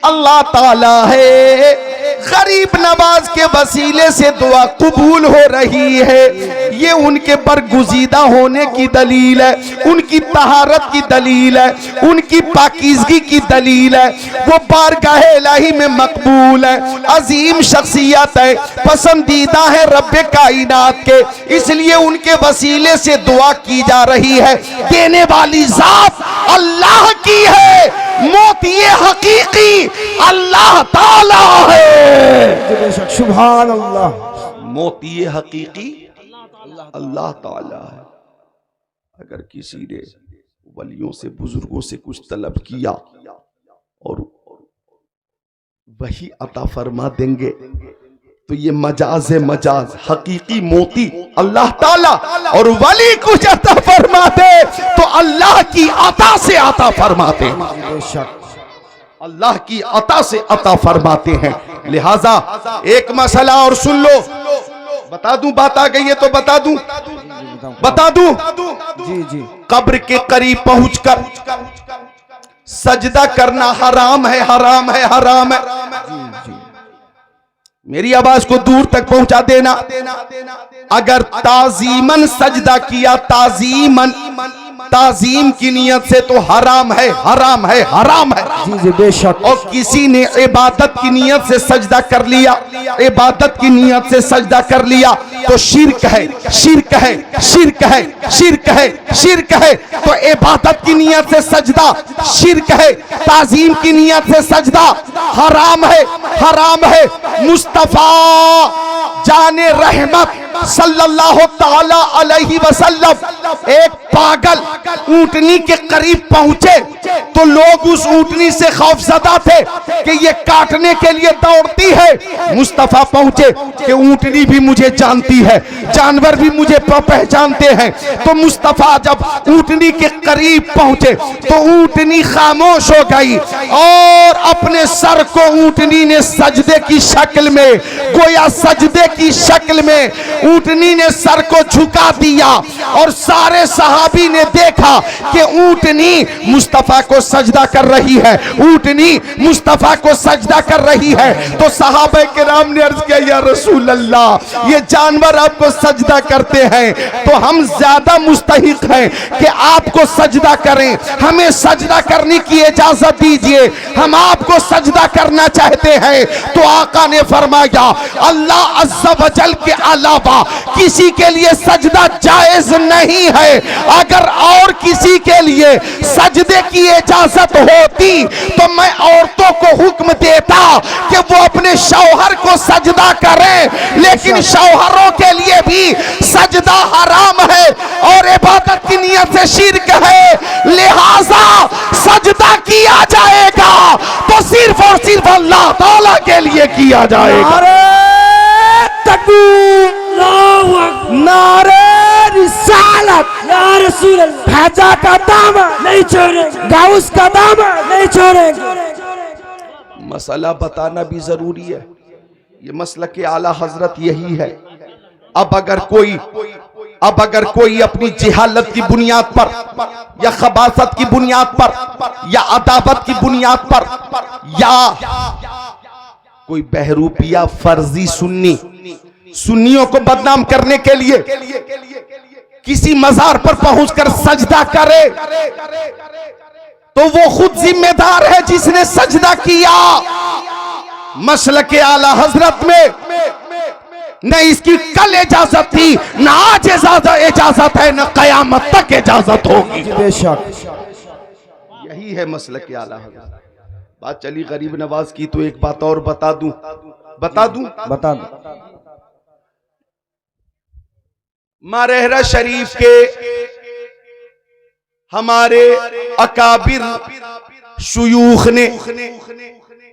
अल्लाह ताला है। गरीब नवाज के वसीले से दुआ कबूल हो रही है, ये उनके बरगुजीदा होने की दलील है, उनकी तहारत की दलील है, उनकी पाकीज़गी की दलील है। वो बारगाह इलाही में मकबूल है, अजीम शख्सियत है, पसंदीदा है रब्बे कायनात के, इसलिए उनके वसीले से दुआ की जा रही है। देने वाली जात अल्लाह की है, मोती हकीकी अल्लाह ताला है। बेशक, सुभान अल्लाह। मोती हकीकी अल्लाह ताला है। अगर किसी ने वलियों से बुजुर्गों से कुछ तलब किया और वही अता फरमा देंगे तो ये मजाज हकीकी मोती अल्लाह ताला, और वली कुछ अता फरमा दे तो अल्लाह की अता से अता फरमाते हैं। बेशक, अल्लाह की अता से अता फरमाते हैं। लिहाजा एक मसला और सुन लो, बता दूं, बात आ गई है तो बता दूं। जी जी, कब्र के करीब पहुंचकर सजदा करना हराम है, हराम है, हराम है। मेरी आवाज को दूर तक पहुंचा देना। अगर ताजीमन सजदा किया, ताजीम की नियत से तो हराम है, हराम है, हराम है। जी जी, बेशक। और किसी ने इबादत की नियत से सजदा कर लिया, इबादत की नियत से सजदा कर लिया तो शिर्क है, शिर्क है, शिर्क है, शिर्क है, शिर्क है। तो इबादत की नियत से सजदा शिर्क है, ताजीम की नियत से सजदा हराम है, हराम है। मुस्तफा जाने रहमत सल्लल्लाहु ताला अलैहि वसल्लम एक पागल ऊंटनी के करीब पहुंचे तो लोग उस ऊंटनी से खौफजदा थे कि ये काटने के लिए दौड़ती है। मुस्तफा पहुंचे कि ऊंटनी भी मुझे जानती है, जानवर भी मुझे पहचानते हैं। तो मुस्तफा जब ऊंटनी के करीब पहुंचे तो ऊंटनी खामोश हो गई और अपने सर को ऊंटनी ने सजदे की शक्ल में, गोया सजदे की शक्ल में ऊंटनी ने सर को झुका दिया। और सारे सहाबी ने देखा कि ऊंटनी मुस्तफा को सजदा कर रही है, ऊंटनी मुस्तफा को सजदा कर रही है। तो सहाबा किराम ने अर्ज किया, या रसूल अल्लाह, ये जानवर आपको सजदा करते हैं तो हम ज्यादा मुस्तहिक हैं कि आपको सजदा करें, हमें सजदा करने की इजाजत दीजिए, हम आपको सजदा करना चाहते हैं। तो आका ने फरमाया, अल्लाह अज़्ज़ा वजल के अलावा किसी के लिए सजदा जायज नहीं है। अगर और किसी के लिए सजदे की इजाजत होती तो मैं औरतों को हुक्म देता कि वो अपने शौहर को सजदा करें, लेकिन शौहरों के लिए भी सजदा हराम है और इबादत की नियत से शिर्क है, लिहाजा सजदा किया जाएगा तो सिर्फ और सिर्फ अल्लाह ताला के लिए किया जाएगा। नारे तकबीर, नारे रिसालत, या रसूल अल्लाह, खाजा का दामन नहीं छोड़ेंगे, गाउस का दामन नहीं छोड़ेंगे। मसला बताना भी जरूरी है, ये मसलक के आला हजरत यही है। अब अगर कोई अपनी जिहालत की बुनियाद पर या खबासत की बुनियाद पर या अदावत की बुनियाद पर या कोई बहरूपिया फर्जी सुन्नियों को बदनाम करने के लिए किसी मजार पर पहुंचकर सजदा करे तो वो खुद जिम्मेदार है जिसने सजदा किया। मसलक आला हजरत में न इसकी कल इजाजत थी, न आज इजाजत है, न कयामत तक इजाजत होगी। बेशक यही है मसलक आला हजरत। बात चली गरीब नवाज की तो एक बात और बता दूं बता दो। मारेहरा शरीफ के हमारे अकाबिर शुयूख ने,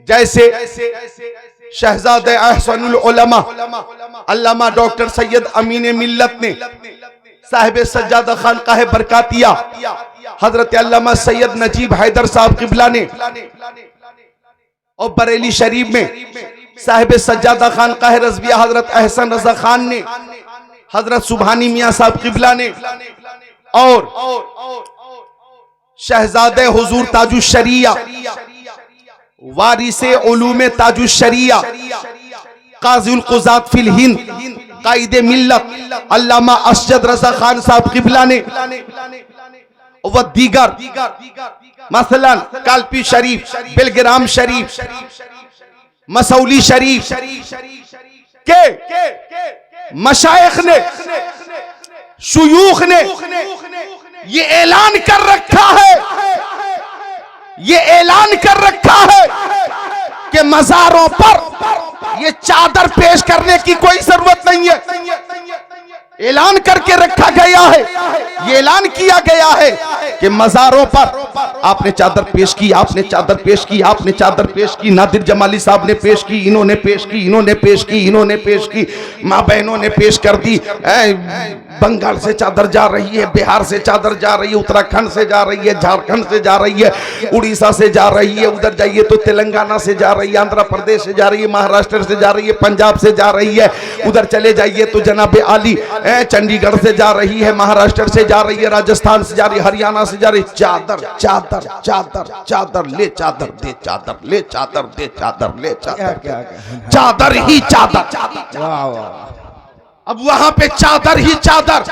जैसे शहजादे अहसनुल उलमा अल्लामा डॉक्टर सैयद अमीन मिल्लत ने, साहिब सज्जादा खानकाह बरकातिया हजरत अल्लामा सैयद नजीब हैदर साहब किबला ने, और बरेली शरीफ में साहिब सज्जादा खानकाह रज़विया हजरत अहसन रजा खान ने, हजरत सुभानी मियां साहब किबला ने, और शहजादे हुजूर ताजुश शरिया वारिसे उलूमे ताजुश शरिया काज़िउल क़ुज़ात फिल हिंद कायदे मिल्लत अल्लामा असजद रजा खान साहब किबला ने व दीगर मसलन कालपी शरीफ, बिलग्राम शरीफ, मसौली शरीफ के मशाइख ने, शुयूख ने ये ऐलान कर रखा है, ये ऐलान कर रखा है कि मज़ारों पर ये चादर पेश करने की कोई जरूरत नहीं है। ऐलान करके रखा गया है, ये ऐलान किया गया है कि मज़ारों पर आपने चादर पेश की, आपने चादर पेश की, आपने चादर पेश की, नादिर जमाली साहब ने पेश की, इन्होंने पेश की, इन्होंने पेश की, इन्होंने पेश की, माँ बहनों ने पेश कर दी। बंगाल से चादर जा रही है, बिहार से चादर जा रही है, उत्तराखंड से जा रही है, झारखंड से जा रही है, उड़ीसा से जा रही है, उधर जाइए तो तेलंगाना से जा रही है, आंध्र प्रदेश से जा रही है, महाराष्ट्र से जा रही है, पंजाब से जा रही है, उधर चले जाइए तो जनाब आली चंडीगढ़ से जा रही है, महाराष्ट्र से जा रही है, राजस्थान से जा रही है, हरियाणा से जा रही है। चादर चादर चादर चादर ले, चादर दे, चादर ले, चादर दे, चादर ले, चादर, चादर ही चादर। अब वहां पे चादर ही चादर।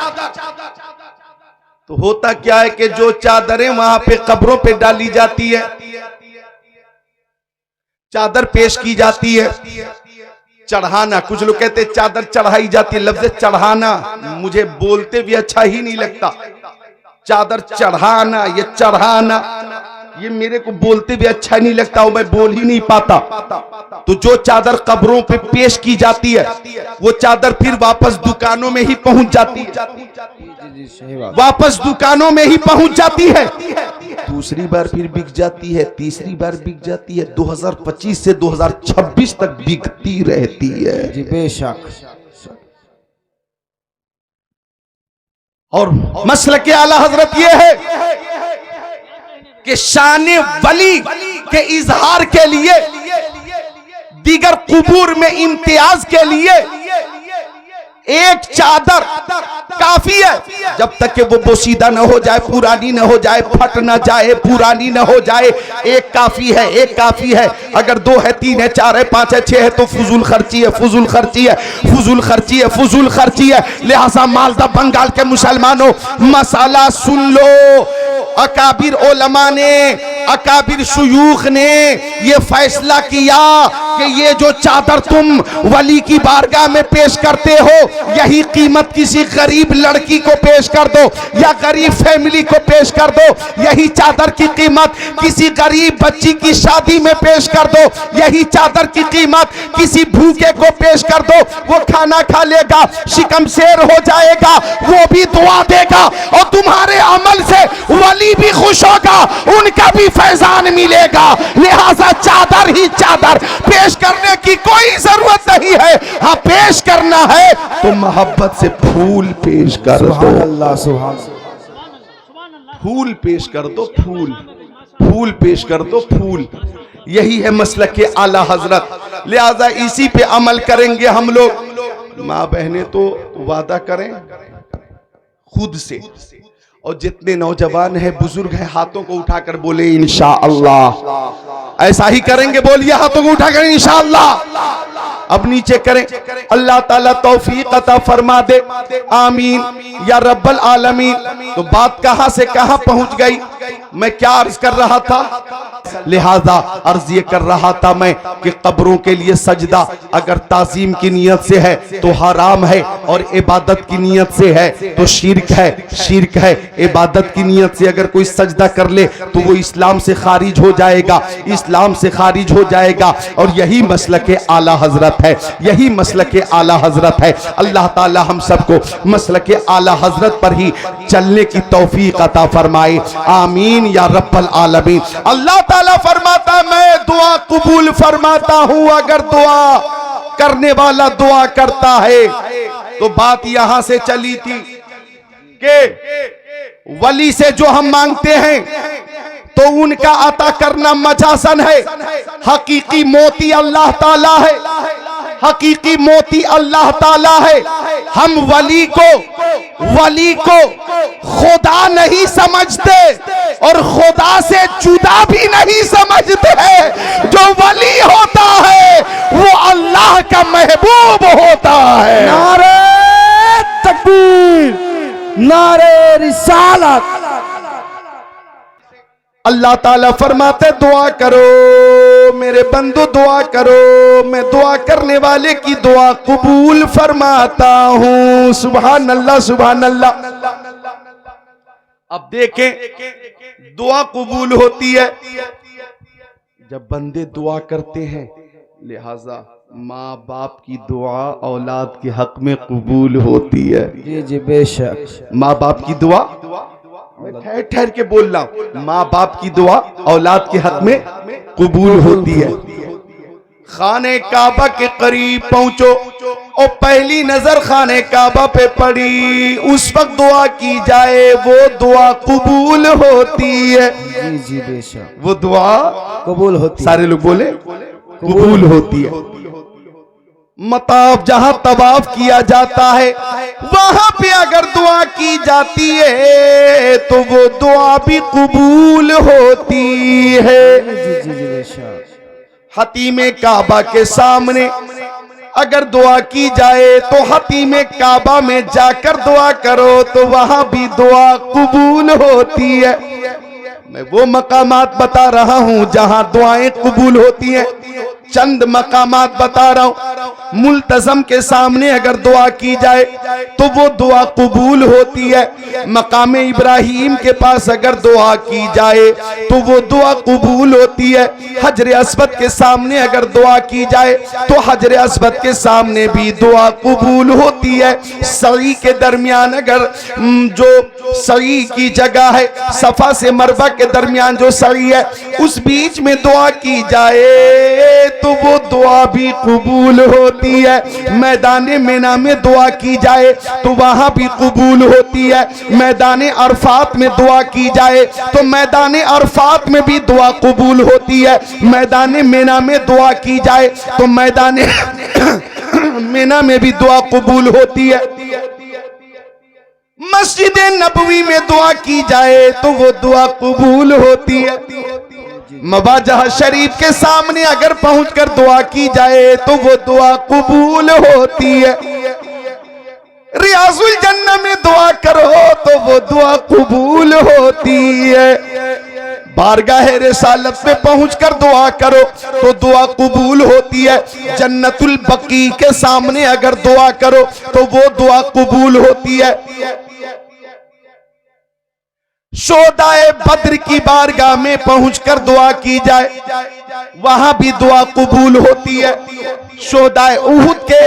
तो होता क्या है कि जो चादरें वहां पे कब्रों पे डाली जाती है, चादर पेश की जाती है, चढ़ाना, कुछ लोग कहते हैं चादर चढ़ाई जाती है। लफ्ज़ चढ़ाना मुझे बोलते भी अच्छा ही नहीं लगता। चादर चढ़ाना, ये चढ़ाना, ये मेरे को बोलते भी अच्छा नहीं लगता और मैं बोल ही नहीं पाता। तो जो चादर कब्रों पे पेश की जाती है वो चादर फिर वापस दुकानों में ही पहुंच जाती है, वापस दुकानों में ही पहुंच जाती है, दूसरी बार फिर बिक जाती है, तीसरी बार बिक जाती है, 2025 से 2026 तक बिकती रहती है। जी बेशक। और मसलक आला हजरत ये है कि शान वली के इजहार के लिए, दीगर कुबूर में इम्तियाज के लिए एक चादर काफी है। जब तक कि वो बोसीदा न हो जाए, पुरानी न हो जाए, फट न जाए, पुरानी न हो जाए, एक काफी है, एक काफी है। अगर 2 है, 3 है, 4 है, 5 है, 6 है तो फुजूल खर्ची है, फुजूल खर्ची है, फुजूल खर्ची है, फुजूल खर्ची है। लिहाजा मालदा बंगाल के मुसलमानों, मसाला सुन लो। अकाबिर उलमा ने, अकाबिर शुयूख ने ये फैसला किया कि ये जो चादर तुम वली की बारगाह में पेश करते हो, यही कीमत किसी गरीब लड़की को पेश कर दो या गरीब फैमिली को पेश कर दो, यही चादर की कीमत किसी गरीब बच्ची की शादी में पेश कर दो, यही चादर की कीमत किसी भूखे को पेश कर दो। वो खाना खा लेगा, शिकम शेर हो जाएगा, वो भी दुआ देगा और तुम्हारे अमल से वली भी खुश होगा, उनका भी फैजान मिलेगा। लिहाजा चादर ही चादर, पेश करने की कोई जरूरत नहीं है। हाँ, पेश करना है तो मोहब्बत से फूल पेश कर दो। अल्लाह सुभान फूल पेश कर दो, फूल, फूल पेश कर दो, फूल। यही है मसलक के आला हजरत। लिहाजा इसी पे अमल करेंगे हम लोग। माँ बहनें तो वादा करें खुद से, और जितने नौजवान हैं, बुजुर्ग हैं, हाथों को उठाकर बोले इंशाअल्लाह। ऐसा ही करेंगे, बोलिए हाथों को उठाकर इंशाअल्लाह। अब नीचे करें, अल्लाह ताला तौफीक अता फरमा दे, आमीन या रब्बल आलमीन। तो बात कहां से कहां पहुंच गई, मैं क्या अर्ज कर रहा था? लिहाजा अर्ज ये कर रहा था मैं कि कब्रों के लिए सजदा अगर ताजीम की नीयत से है तो हराम है, और इबादत की नीयत से है तो शिर्क है, शिर्क है। इबादत की नीयत से अगर कोई सजदा कर ले तो वो इस्लाम से खारिज हो जाएगा, इस्लाम से खारिज हो जाएगा। और यही मसलक आला हजरत है, यही मसलक आला हजरत है। अल्लाह ताला हम सबको मसलक आला हजरत पर ही चलने की तौफीक अता फरमाए, आमीन या रब्बल आलमीन। अल्लाह ताला फरमाता मैं दुआ कबूल फरमाता हूं अगर दुआ करने वाला दुआ करता है। तो बात यहां से चली थी कि वली से जो हम मांगते हैं तो उनका अता करना मजासन है, हकीकी मोती अल्लाह ताला है, हकीकी मोती अल्लाह ताला है। हम वली को खुदा नहीं समझते और खुदा से जुदा भी नहीं समझते हैं। जो वली होता है वो अल्लाह का महबूब होता है। नारे तकबीर, नारे रिसालत। अल्लाह ताला फरमाते दुआ करो मेरे बंदो, दुआ करो, मैं दुआ करने वाले की दुआ कबूल फरमाता हूँ। सुभान अल्लाह, सुभान अल्लाह। अब देखें दुआ कबूल होती है जब बंदे दुआ करते हैं। लिहाजा माँ बाप की दुआ औलाद के हक में कबूल होती है। जी जी बेशक। माँ बाप की दुआ, मैं ठहर ठहर के बोल रहा हूं, माँ बाप की दुआ औलाद के हक में कबूल होती है। खाने काबा के करीब पहुंचो और पहली नजर खाने काबा पे पड़ी, उस वक्त दुआ की जाए वो दुआ कबूल होती है। जी जी बेशक, वो दुआ कबूल होती है। सारे लोग बोले कबूल होती है। मताब जहां तवाफ किया जाता है वहां पे अगर दुआ की जाती है तो वो दुआ भी कबूल होती है। जी जी जी बेशक। हतीमे काबा के सामने अगर दुआ की जाए तो हतीमे काबा में जाकर दुआ करो तो वहां भी दुआ कबूल होती है। मैं वो मकामात बता रहा हूं जहां दुआएं कबूल होती हैं। चंद मकामात बता रहा हूं। मुल्तजम के सामने अगर दुआ की जाए तो वो दुआ कबूल होती है। मकाम इब्राहिम के पास अगर दुआ की जाए तो वो दुआ कबूल होती है। हजर अस्वद के सामने अगर दुआ की जाए तो हजर अस्वद के सामने भी दुआ कबूल होती है। सई के दरमियान अगर जो सई की जगह है, सफा से मरवा के दरमियान जो सई है, उस बीच में दुआ की जाए तो वो दुआ भी कबूल होती है। मैदान मिना में दुआ की जाए तो वहां भी कबूल होती है। मैदान अरफात में दुआ की जाए तो मैदान अरफात में भी दुआ कबूल होती है। मैदान मिना में दुआ की जाए तो मैदान मिना में भी दुआ कबूल होती है। मस्जिद नबवी में दुआ की जाए तो वो दुआ कबूल होती है। मवाजह शरीफ के सामने अगर पहुंचकर दुआ की जाए तो वो दुआ कबूल होती है। रियाजुल जन्नह में दुआ करो तो वो दुआ कबूल होती है। बारगाह रिसालत में पहुंचकर दुआ करो तो दुआ कबूल होती है। जन्नतुल बकी के सामने अगर दुआ करो तो वो दुआ कबूल होती है। शोदाए बद्र की बारगाह में पहुंचकर दुआ की जाए वहां भी दुआ कबूल होती है। शोदाए उहुद के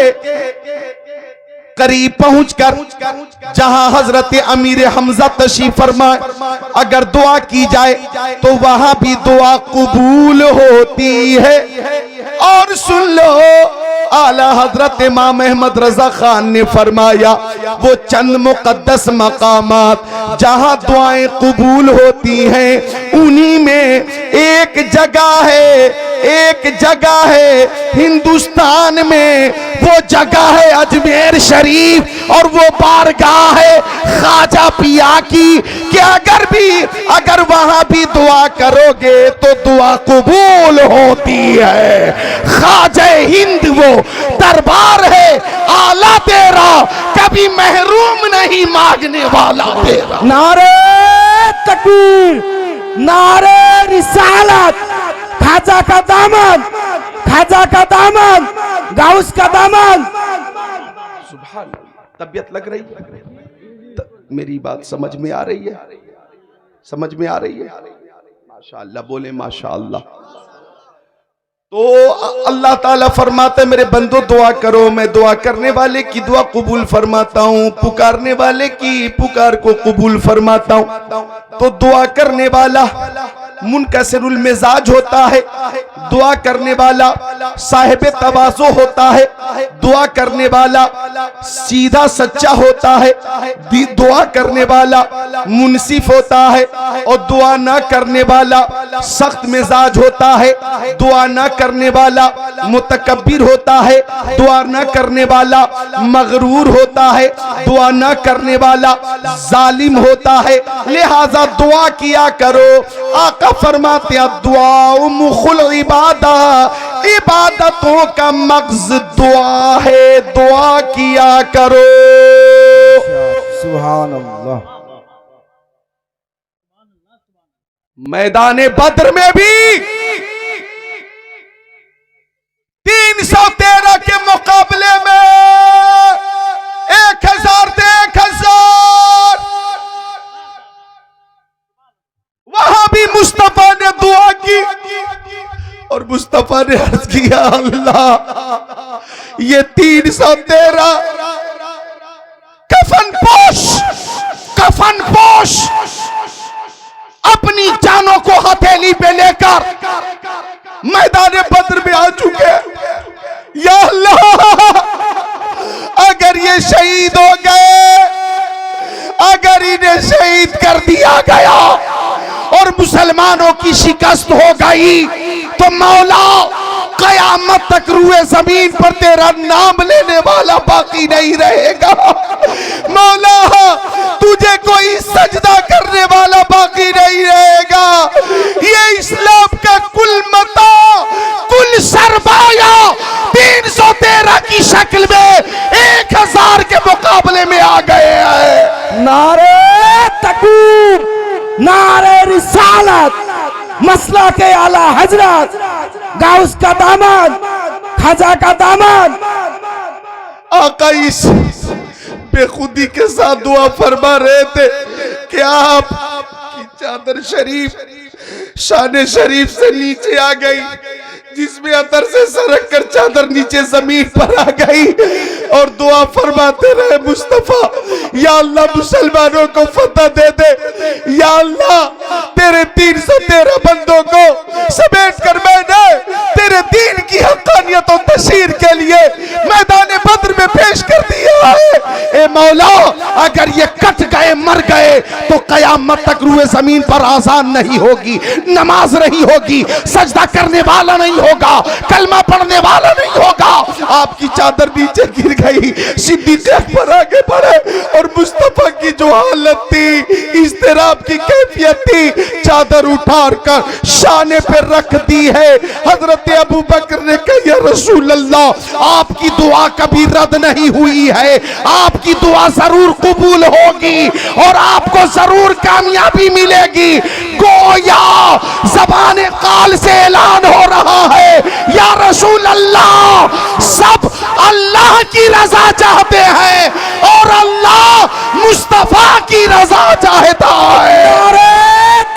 करीब पहुंचकर जहां हजरत अमीर हमजा तशरीफ फरमाए अगर दुआ की जाए तो वहां भी दुआ कबूल होती है। और सुन लो, आला हजरत इमाम अहमद रजा खान ने फरमाया वो चंद मुकद्दस मकामात जहां दुआएं कबूल होती हैं उन्हीं में एक जगह है हिंदुस्तान में, वो जगह है अजमेर शरीफ और वो बारगाह है ख्वाजा पिया की कि अगर वहां भी दुआ करोगे तो दुआ कबूल होती है। ख्वाजा हिंद वो दरबार है आला तेरा, कभी महरूम नहीं मांगने वाला तेरा। नारे तकबीर, नारे रिसालत, खाजा का दामन, खाजा का दामन, गाउस का दामन। सुभान अल्लाह। तबीयत लग रही है? मेरी बात समझ में आ रही है? समझ में आ रही है? माशाअल्लाह, बोले माशाअल्लाह। तो अल्लाह ताला फरमाते मेरे बंदो दुआ करो, मैं दुआ करने वाले की दुआ कबूल फरमाता हूँ, पुकारने वाले की पुकार को कबूल फरमाता हूँ। तो दुआ करने वाला मुनकसिरुल मिजाज होता है, दुआ करने वाला साहिब तवाज़ो होता है, दुआ करने वाला सीधा सच्चा होता है, दुआ करने वाला मुनसिफ होता है और दुआ ना करने वाला सख्त मिजाज होता है, दुआ ना करने वाला मुतकब्बिर होता है, दुआ ना करने वाला मगरूर होता है, दुआ ना करने वाला जालिम होता है। लिहाजा दुआ किया करो। आका फरमाते हैं दुआ मुखुल इबादा, इबादतों का मग़ज़ दुआ है, दुआ किया करो। सुभान अल्लाह। मैदान बद्र में भी 313 के मुकाबले में 1000 से 1000 वहां भी मुस्तफा ने दुआ की और मुस्तफा ने अर्ज किया अल्लाह ये 313 कफन पोश अपनी जानों को हथेली पे लेकर मैदान बद्र में आ चुके। या अल्लाह अगर ये शहीद हो गए, अगर इन्हें शहीद कर दिया गया और मुसलमानों की शिकस्त हो गई तो मौला कयामत तक रुए जमीन पर तेरा नाम लेने वाला बाकी नहीं रहेगा। मौला तुझे कोई सजदा करने वाला बाकी नहीं रहेगा। ये इस्लाम का कुल मता कुल सरमाया 313 की शक्ल में 1000 के मुकाबले में आ गए हैं। नारे तकबीर, नारे रिसालत, मसला के आला हजरत गाउस का दामन, खाजा का दामन। आका इस बेखुदी के साथ दुआ फरमा रहे थे कि आपकी चादर शरीफ शान शरीफ से नीचे आ गई, जिसमें अतर से सरक कर चादर नीचे जमीन पर आ गई और दुआ फरमाते रहे, मुस्तफा या अल्लाह मुसलमानों को फतह दे दे, या अल्लाह तेरे 313 बंदों को समेट कर मैंने तेरे दीन की हक्कानियत और तशहीर के लिए मैदान बद्र में पेश कर दिया है। ए मौला, अगर ये कट गए मर गए तो कयामत तक रूए जमीन पर आजान नहीं होगी, नमाज नहीं होगी, सजदा करने वाला नहीं होगा, कलमा पढ़ने वाला नहीं होगा। आपकी चादर नीचे गिर गई, सिद्दीक़ अकबर आगे बढ़े और मुस्तफा की जो हालत थी, इस्तिराब की कैफियत थी, चादर उठार कर शाने पे रख दी है। हजरत अबू बकर ने कहा, या रसूल अल्लाह, आपकी दुआ कभी रद्द नहीं हुई है, आपकी दुआ जरूर कबूल होगी और आपको जरूर कामयाबी मिलेगी। गोया ज़बान काल से ऐलान हो रहा है, या रसूल अल्लाह, सब अल्लाह की रजा चाहते हैं और अल्लाह मुस्तफा की रजा चाहता है। नारे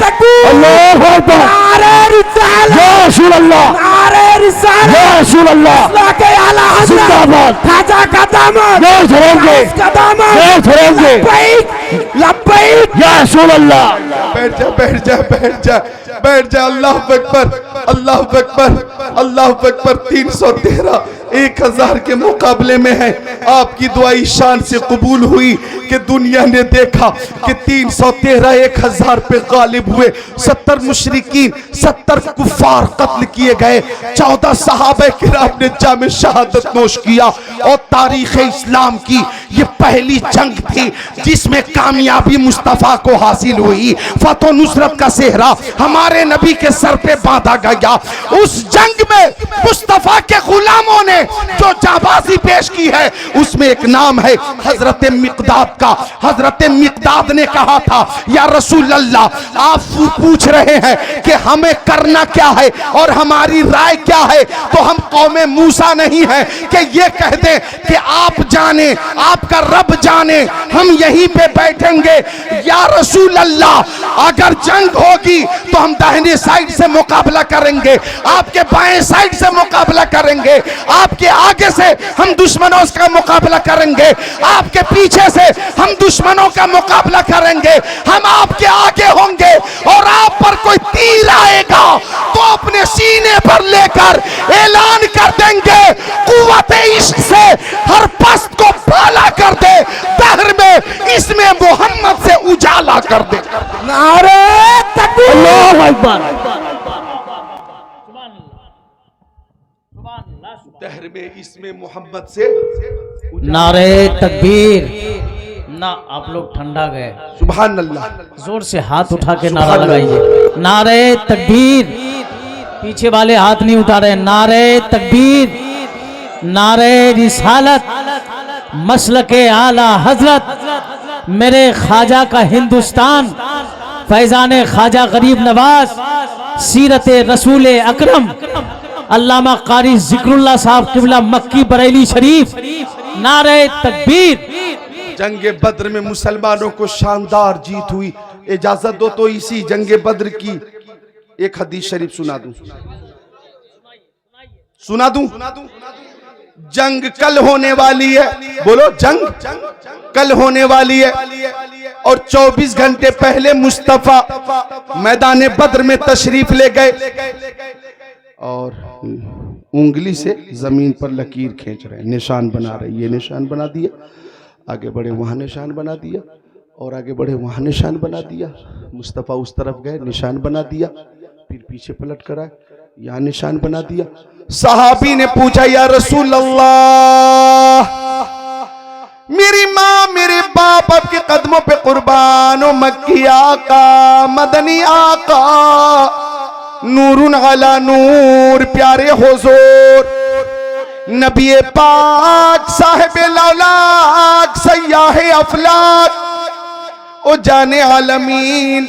तकबीर, अल्लाहु अकबर, नारे रिसालत, या रसूल अल्लाह, नारे रिसालत, या रसूल अल्लाह, अल्लाह के आला हज़रत, जिंदाबाद, खाजा का दामन, नहीं छोड़ेंगे, गाउस का दामन, नहीं छोड़ेंगे, लब्बैक लब्बैक, या रसूल अल्लाह। बैठ जा बैठ जा बैठ जा बैठ जा। अल्लाह अकबर, अल्लाह अकबर, अल्लाह अकबर। 313 1000 के मुकाबले में है। आपकी दुआ इस शान से कबूल हुई कि दुनिया ने देखा कि 313 1000 पे गालिब हुए। 70 मुशरिकीन, 70 कुफार कत्ल किए गए, 14 सहाबा किराम ने जाम शहादत नोश किया और तारीख इस्लाम की ये पहली जंग थी जिसमें कामयाबी मुस्तफा को हासिल हुई। फतह नुसरत का सेहरा हमारे नबी के सर पे बांधा गया। उस जंग में मुस्तफा के गुलामों ने जो जाबाजी पेश की है, उसमें एक नाम है हजरत मिकदाद का। हजरत मिकदाद ने कहा था, या रसूल अल्लाह, आप पूछ रहे हैं कि हमें करना क्या है और हमारी राय क्या है, तो हम कौमे मूसा नहीं है कि ये कह दें कि आप जाने, आपका रब जाने, हम यहीं पे बैठेंगे। या रसूल अल्लाह, अगर जंग होगी तो हम दाहिने साइड से मुकाबला करेंगे, आपके बाएं साइड से मुकाबला करेंगे, आपके आगे से हम दुश्मनों का मुकाबला करेंगे, आपके पीछे से हम दुश्मनों का मुकाबला करेंगे। हम आपके आगे होंगे और आप पर कोई तीर आएगा तो अपने सीने पर लेकर ऐलान कर देंगे, कुव्वते इश्क से हर पस्त को पाला कर दे, दहर में इसमें मोहम्मद से उजाला कर दे। नारे तकबीर, अल्लाहु अकबर, दहर में इसमें मोहम्मद से नारे तकबीर। ना आप लोग ठंडा गए, सुभान अल्लाह। जोर से हाथ उठा के नारा लगाइए, नारे तकबीर। पीछे वाले हाथ नहीं उठा रहे। नारे तकबीर, नारे रिसालत, मसलके आला हजरत, मेरे ख्वाजा का हिंदुस्तान, फैजान ख्वाजा गरीब नवाज, सीरत रसूल अकरम, अल्लामा कारी जिक्रुल्लाह साहब किबला मक्की बरेली शरीफ। नारे तकबीर। जंगे बद्र में मुसलमानों को शानदार जीत हुई। इजाजत दो तो इसी जंगे बद्र की एक हदीस शरीफ सुना दूं। सुना दूं। जंग कल होने वाली है, बोलो जंग कल होने वाली है और 24 घंटे पहले मुस्तफा मैदान बद्र में तशरीफ ले गए और उंगली से जमीन पर लकीर खींच रहे, निशान बना रहे। ये निशान बना दिया, आगे बढ़े वहां निशान बना दिया और आगे बढ़े वहां निशान बना दिया। मुस्तफा उस तरफ गए, निशान बना दिया, फिर पीछे पलट कर आए, यहाँ निशान बना दिया। सहाबी ने पूछा, या रसूल अल्लाह, मेरी माँ मेरे बाप आपके कदमों पे कुर्बान हो, मक्की आका, मदनी आका, नूरुन अला नूर, प्यारे हुजूर, नबी पाक, साहिब लौलाक, सयाह अफलाक, ओ जाने आलमीन,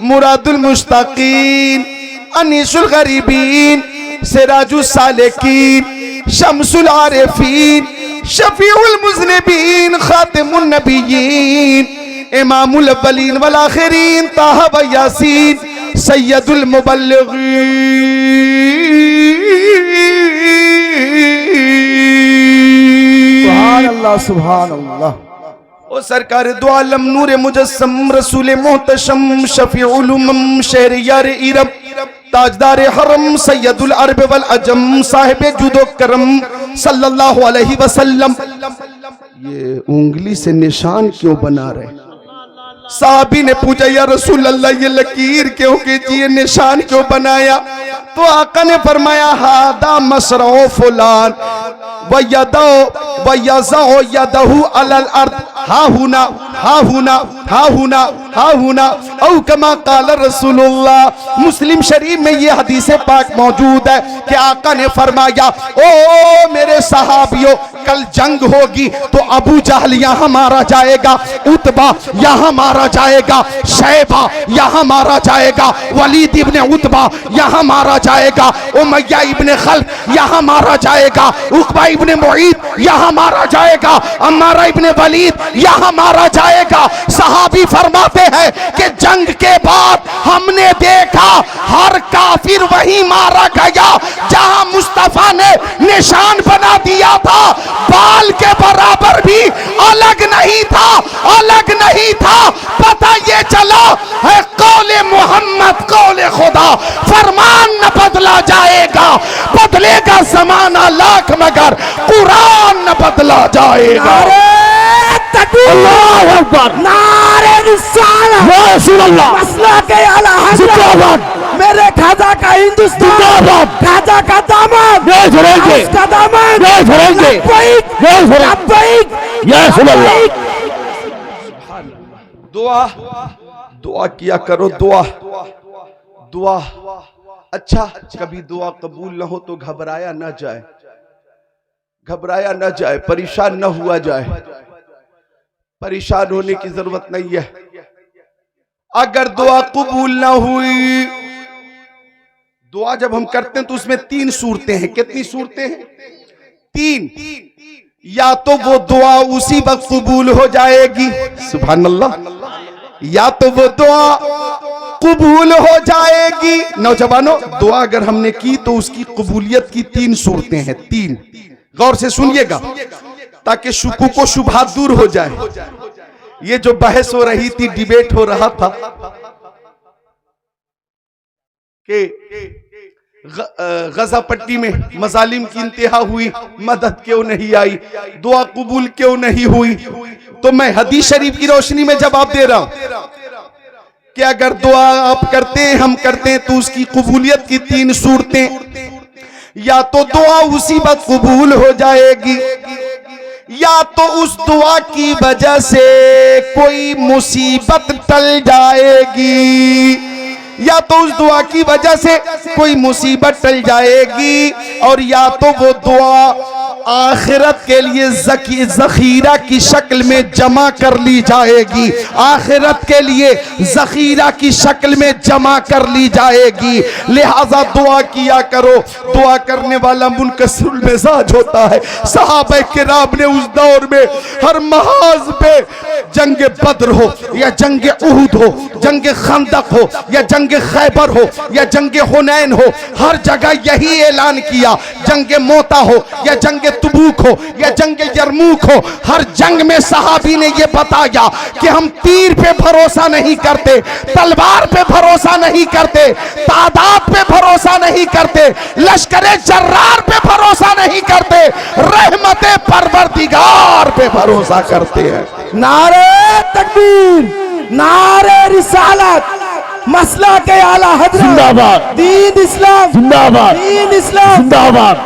मुरादुल मुश्ताकीन, अनीसुल गरीबीन, सिराजुस सालिकीन, शम्सुल आरिफीन, शफीउल मुज़निबीन, खातिमुन नबिय्यीन, इमामुल अव्वलीन वल आखिरीन, ताहा व यासीन, सय्यदुल मुबल्लिगीन। अल्लाह सुभान अल्लाह। ओ सरकार दो आलम नूर मुजस्सम, रसूल मोहतशम, शफीउल उम्म, शहरियार इरम, ताजदार हरम, सैयदुल अरब वल अजम, साहिब जुदो करम, सल्लल्लाहु अलैहि वसल्लम। ये उंगली से निशान क्यों बना रहे? साहबी ने पूछा या रसूल अल्लाह ये लकीर क्यों कीजिए, ये निशान क्यों बनाया? तो आका ने फरमाया हादा मसरो फुलान व यज़अ यदहु अलल अर्द, हा हुना हा हुना हा हुना हा हुना, औ कमा काल रसूलुल्लाह। मुस्लिम शरीफ में ये हदीस पाक मौजूद है कि आका ने फरमाया ओ मेरे सहाबियों, कल जंग होगी तो अबू जहल यहाँ मारा जाएगा, उतबा यहाँ मारा जाएगा, शैबा यहाँ मारा जाएगा, वलीद इब्ने उतबा यहाँ मारा जाएगा, उमय्या इब्ने खल्फ यहाँ मारा जाएगा, उक़बा इब्ने मुईद यहाँ मारा जाएगा, अम्मारा इब्ने वलीद यहाँ मारा जाएगा। सहाबी फरमाते हैं कि जंग के बाद हमने देखा हर काफिर वहीं मारा गया जहां मुस्तफा ने निशान बना दिया था, बाल के बराबर भी अलग नहीं था, अलग नहीं था। पता ये चला है कौले मोहम्मद कौले खुदा, फरमान न बदला जाएगा, बदलेगा जमाना लाख मगर कुरान न बदला जाएगा। अल्लाहु अकबर, नारे रिसालत, या रसूल अल्लाह, मसला के आला हज़रत, मेरे खाजा का हिंदुस्तान, खाजा का दामन, उसका दामन, या रसूल अल्लाह। दुआ दुआ किया करो, दुआ दुआ। अच्छा, कभी दुआ कबूल न हो तो घबराया न जाए, घबराया न जाए, परेशान न हुआ जाए, परेशान होने की जरूरत नहीं है। अगर दुआ कबूल ना हुई, दुआ जब हम करते हैं तो उसमें 3 सूरतें हैं। कितनी सूरतें हैं? 3। या तो वो दुआ उसी वक्त कबूल हो जाएगी, सुभान अल्लाह, या तो वो दुआ कबूल हो जाएगी। नौजवानों, दुआ अगर हमने की तो उसकी कबूलियत की 3 सूरतें हैं। 3, गौर से सुनिएगा ताकि शुकू को शुबहात दूर हो जाए। ये जो बहस हो रही थी, डिबेट हो रहा था कि गजा पट्टी में मजालिम की इंतहा हुई, मदद क्यों नहीं आई, दुआ कबूल क्यों नहीं हुई, तो मैं हदीस शरीफ की रोशनी में जवाब दे रहा हूं कि अगर दुआ आप करते हैं, हम करते हैं, तो उसकी कबूलियत की 3 सूरतें, या तो दुआ उसी वक्त कबूल हो जाएगी, या तो उस दुआ की वजह से कोई मुसीबत टल जाएगी, या तो उस दुआ की वजह से कोई मुसीबत टल जाएगी, और या तो वो दुआ आखिरत के लिए जखीरा की शक्ल में जमा कर ली जाएगी, आखिरत के लिए जखीरा की शक्ल में जमा कर ली जाएगी। लिहाजा दुआ किया करो, दुआ करने वाला मुनकसिरुल मिजाज होता है। सहाबा किराम ने उस दौर में हर महाज पे, जंग बद्र हो या जंग उहुद हो, जंग खंदक हो या जंग खैबर हो या जंग हुनैन हो, हर जगह यही ऐलान किया, जंग मोता हो या जंग तबूक हो या जंग यरमूक हो, हर जंग में सहाबी ने यह बताया कि हम तीर पे भरोसा नहीं करते, तलवार पे भरोसा नहीं करते, तादाद पे भरोसा नहीं करते, लश्करे जर्रार पे भरोसा नहीं करते, रहमते परवरदिगार पे भरोसा करते हैं। नारे तकबीर, नारे रिसालत, मसला के आला हजरत जिंदाबाद, दीन इस्लाम जिंदाबाद, दीन इस्लाम जिंदाबाद।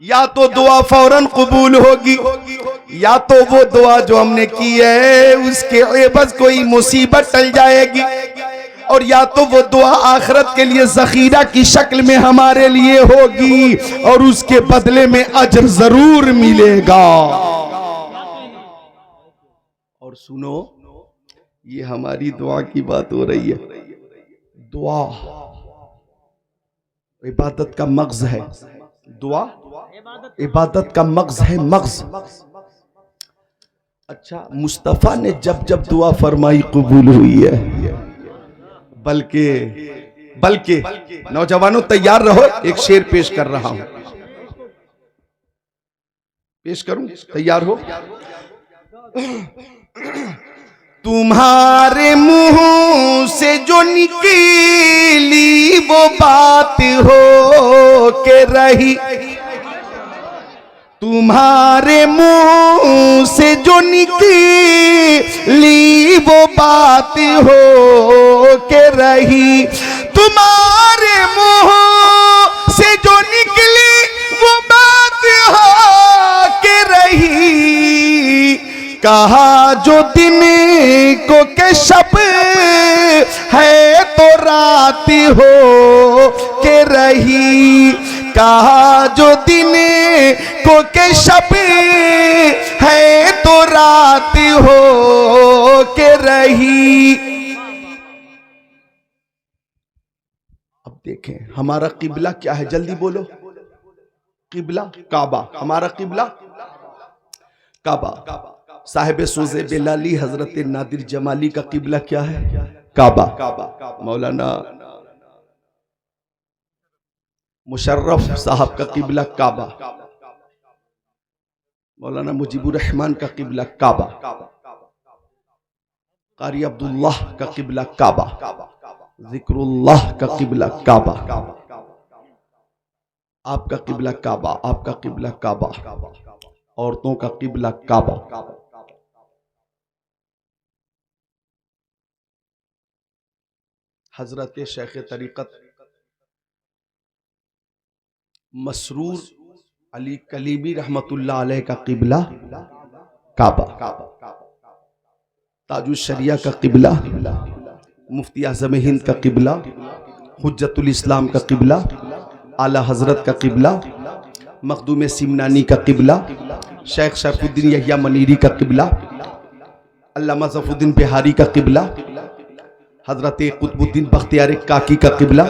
या तो दुआ फौरन कबूल होगी, या तो वो दुआ जो हमने की है उसके एवज कोई मुसीबत टल जाएगी, और या तो वो दुआ आखिरत के लिए जखीरा की शक्ल में हमारे लिए होगी और उसके बदले में अजर जरूर मिलेगा। और सुनो, ये हमारी दुआ की बात हो रही है। दुआ इबादत का मग़ज़ है दुआ, इबादत का मग़ज़ है मग़ज़। अच्छा, मुस्तफ़ा ने जब जब दुआ फरमाई कबूल हुई है। बल्कि नौजवानों तैयार रहो, एक शेर पेश कर रहा हूं, पेश करूं, तैयार हो? तुम्हारे मुंह से जो निकली वो बात हो के रही, तुम्हारे मुंह से जो निकली वो बात हो के रही, तुम्हारे मुंह से जो निकली वो बात हो के रही, कहा जो दिन को के शब है तो रात हो के रही, कहा जो दिन को के शब है तो रात हो के रही। अब देखें हमारा किबला क्या है, जल्दी बोलो। किबला काबा, हमारा किबला काबा। साहिब सोज़े बेलाली हजरत नादिर जमाली का किबला क्या है? काबा। मौलाना मुशर्रफ साहब का किबला काबा, मौलाना मुजीबुर रहमान का किबला काबा, कारी अब्दुल्लाह का किबला काबा, जिक्रुल्लाह का किबला काबा। आपका किबला काबा, आपका किबला काबा, औरतों का किबला काबा। हजरत शेख तरीक़त मसरूर अली कलीमी रहमतुल्लाह अलैह का किबला काबा, ताजुश शरिया का किबला, मुफ्ती आज़म हिंद का किबला, हुज्जतुल इस्लाम का किबला, आला हजरत का किबला, मखदूम सिमनानी का किबला, शेख शरफुद्दीन यहिया मनीरी का किबला, अल्लामा ज़फ़रुद्दीन बिहारी का किबला, हजरत कुतुबुद्दीन बख्तियार काकी का किबला,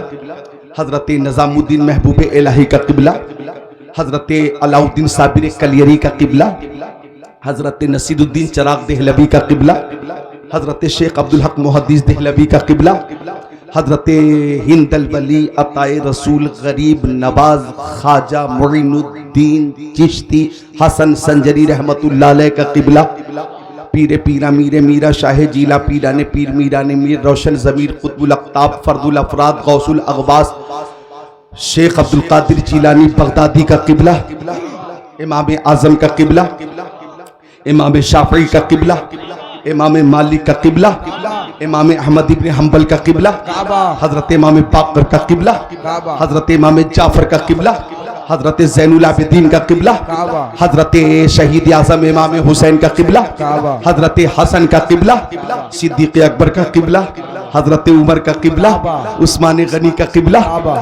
हजरत निज़ामुद्दीन महबूब इलाही का किबला, हजरत अलाउद्दीन साबिर कलियरी का किबला, हजरत नसीरुद्दीन चिराग देहलवी का किबला, हजरत शेख अब्दुल हक मुहद्दिस देहलवी का किबला, हजरत हिंद अल वली अताए रसूल गरीब नवाज ख्वाजा मुइनुद्दीन चिश्ती हसन संजरी रहमतुल्लाह अलैह का किबला, पीरे पीरा मीरे मीरा शाह जीला पीरा ने पीर मीरा ने मीर रोशन ज़मीर कुतुबुल अक़ताब फर्दुल अफराद गौसुल अग़वास शेख अब्दुल कादिर जीलानी बगदादी का किबला, इमाम आज़म का किबला, इमाम शाफ़ी का किबला, इमाम मालिक का किबला, इमाम अहमद इब्न हम्बल का किबला, हजरत इमाम बाक़र का किबला, हजरत इमाम जाफ़र का किबला, हजरत ज़ैनुल आबिदीन का किबला, हजरत शहीद आज़म इमाम हुसैन का किबला, हजरत हसन का किबला, सिद्दीक़ अकबर का किबला, हजरत उमर का किबला, उस्मान गनी का किबला,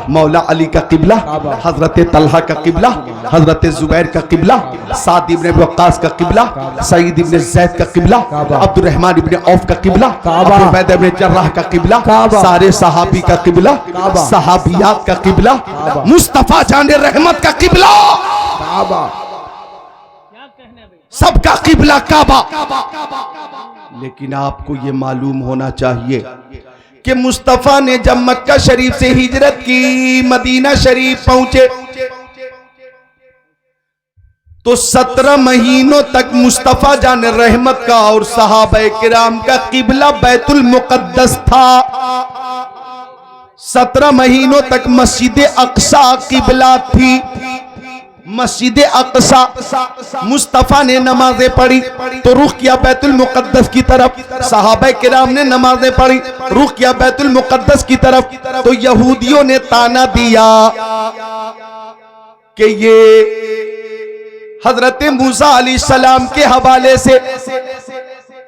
मौला अली का किबला, हजरत तलहा का किबला, हजरत जुबैर का किबला, साद इब्न वक्कास का किबला, सईद इब्न ज़ैद का किबला, अब्दुर्रहमान इब्न औफ का किबला, अबू उबैदा इब्न जर्राह का किबला, सारे सहाबी का किबला, सहाबियात का किबला, मुस्तफा जाने रहमत का किबला, सबका किबला काबा। लेकिन आपको ये मालूम होना चाहिए कि मुस्तफा ने जब मक्का शरीफ से हिजरत की मदीना शरीफ पहुंचे तो 17 महीनों तक मुस्तफा जान रहमत का और सहाबा किराम का किबला बैतुल मुक़द्दस था। 17 महीनों तक मस्जिद अक्सा किबला थी। मस्जिद अक्सा मुस्तफा ने नमाजें पढ़ी तो रुख किया बैतुल मुक़द्दस की तरफ, सहाबा किराम ने नमाजें पढ़ी रुख किया बैतुल मुक़द्दस की तरफ। तो यहूदियों ने ताना दिया कि ये हजरत मूसा अलैहिस्सलाम के हवाले से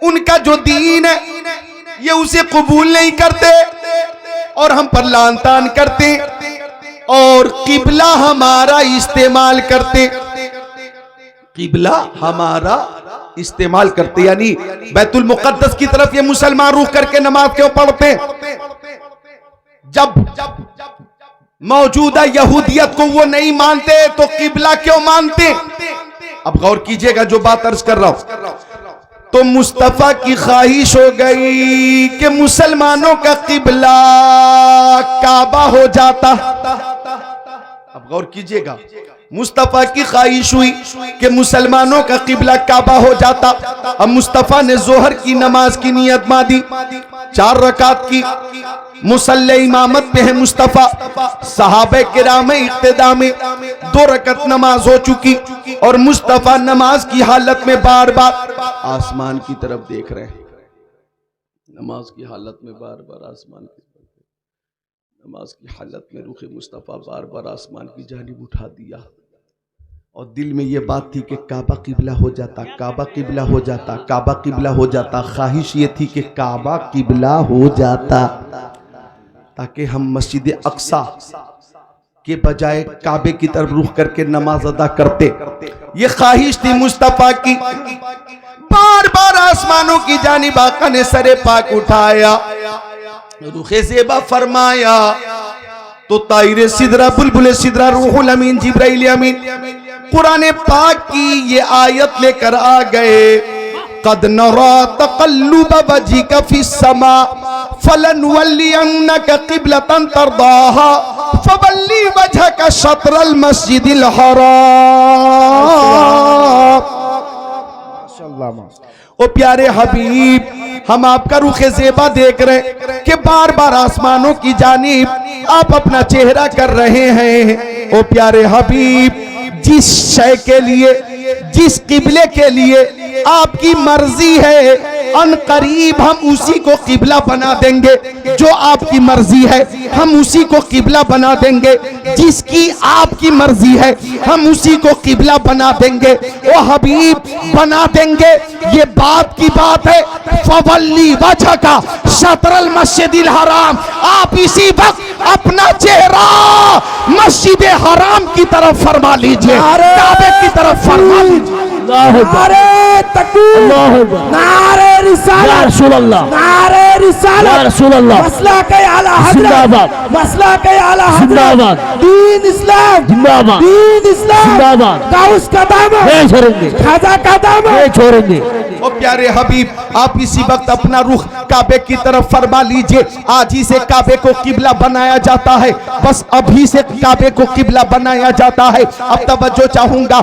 उनका जो दीन है ये उसे कबूल नहीं करते और हम पर लान तान करते और किबला हमारा इस्तेमाल करते, किबला हमारा इस्तेमाल करते, यानी बैतुल मुक़द्दस की तरफ ये मुसलमान रुख करके नमाज क्यों पढ़ते। जब मौजूदा यहूदियत को वो नहीं मानते तो किबला क्यों मानते? अब गौर कीजिएगा जो बात अर्ज कर रहा हूं। तो मुस्तफा की ख्वाहिश हो गई कि मुसलमानों का किबला काबा हो जाता। अब गौर कीजिएगा, मुस्तफा की ख्वाहिश हुई कि मुसलमानों का किबला काबा हो जाता। अब मुस्तफा ने जोहर की नमाज की नियत बांधी, 4 रकात की। मुसल्ले इमामत पे है मुस्तफा, सहाबे किराम इक्तिदा में 2 रकात नमाज हो चुकी और मुस्तफा नमाज की हालत में बार बार आसमान की तरफ देख रहे हैं। नमाज की हालत में बार बार आसमान की तरफ, नमाज की हालत में रुख मुस्तफा बार बार आसमान की जानिब उठा दिया और दिल में ये बात थी कि काबा किबला हो जाता, काबा किबला हो जाता, काबा किबला हो जाता। ख्वाहिश ये थी कि काबा किबला हो जाता ताकि हम मस्जिद अक्सा के बजाय काबे की तरफ रुख करके नमाज अदा करते। ये ख्वाहिश थी मुस्तफा की। बार बार आसमानों की जानिब आका ने सरे पाक उठाया, रुखे ज़ेबा फरमाया तो ताइरे सिदरा बुलबुल सिदरा रूहुल अमीन जिब्राइल अमीन कुरान पाक की ये आयत लेकर आ गए। कद नरा तक़ल्लुब वजहिका फिस्समा फलनुवल्लियन्नका क़िब्लतन तरदाहा फवल्ली वजहका शत्रल मस्जिदिल हराम। ओ प्यारे हबीब, हम आपका रुखे ज़ेबा देख रहे कि बार बार आसमानों की जानिब आप अपना चेहरा कर रहे हैं। ओ प्यारे हबीब, जिस शय के लिए, जिस किबले के लिए आपकी मर्जी है, अन करीब हम उसी को किबला बना देंगे। जो आपकी मर्जी है हम उसी को किबला बना देंगे। जिसकी आपकी मर्जी है हम उसी को किबला बना देंगे। ओ हबीब, बना देंगे ये बात की बात है। फवल्ली वजह का शतरल मस्जिदिल हराम, आप इसी वक्त अपना चेहरा मस्जिद हराम की तरफ फरमा लीजिए, काबे की तरफ फरमा लीजिए। नारे तकबीर, नारे रिसालत, या रसूल अल्लाह, नारे रिसालत, या रसूल अल्लाह, मसला के आला हजरत, जिंदाबाद, मसला के आला हजरत, जिंदाबाद, दीन इस्लाम, जिंदाबाद, दीन इस्लाम, जिंदाबाद, गाउस का दामन, नहीं छोड़ेंगे, खाजा का दामन, नहीं छोड़ेंगे। ओ प्यारे हबीब, आप इसी वक्त अपना रुख काबे की तरफ फरमा लीजिए। आज ही से काबे को किबला बनाया जाता है, बस अभी से काबे को किबला बनाया जाता है। अब तवज्जो चाहूंगा,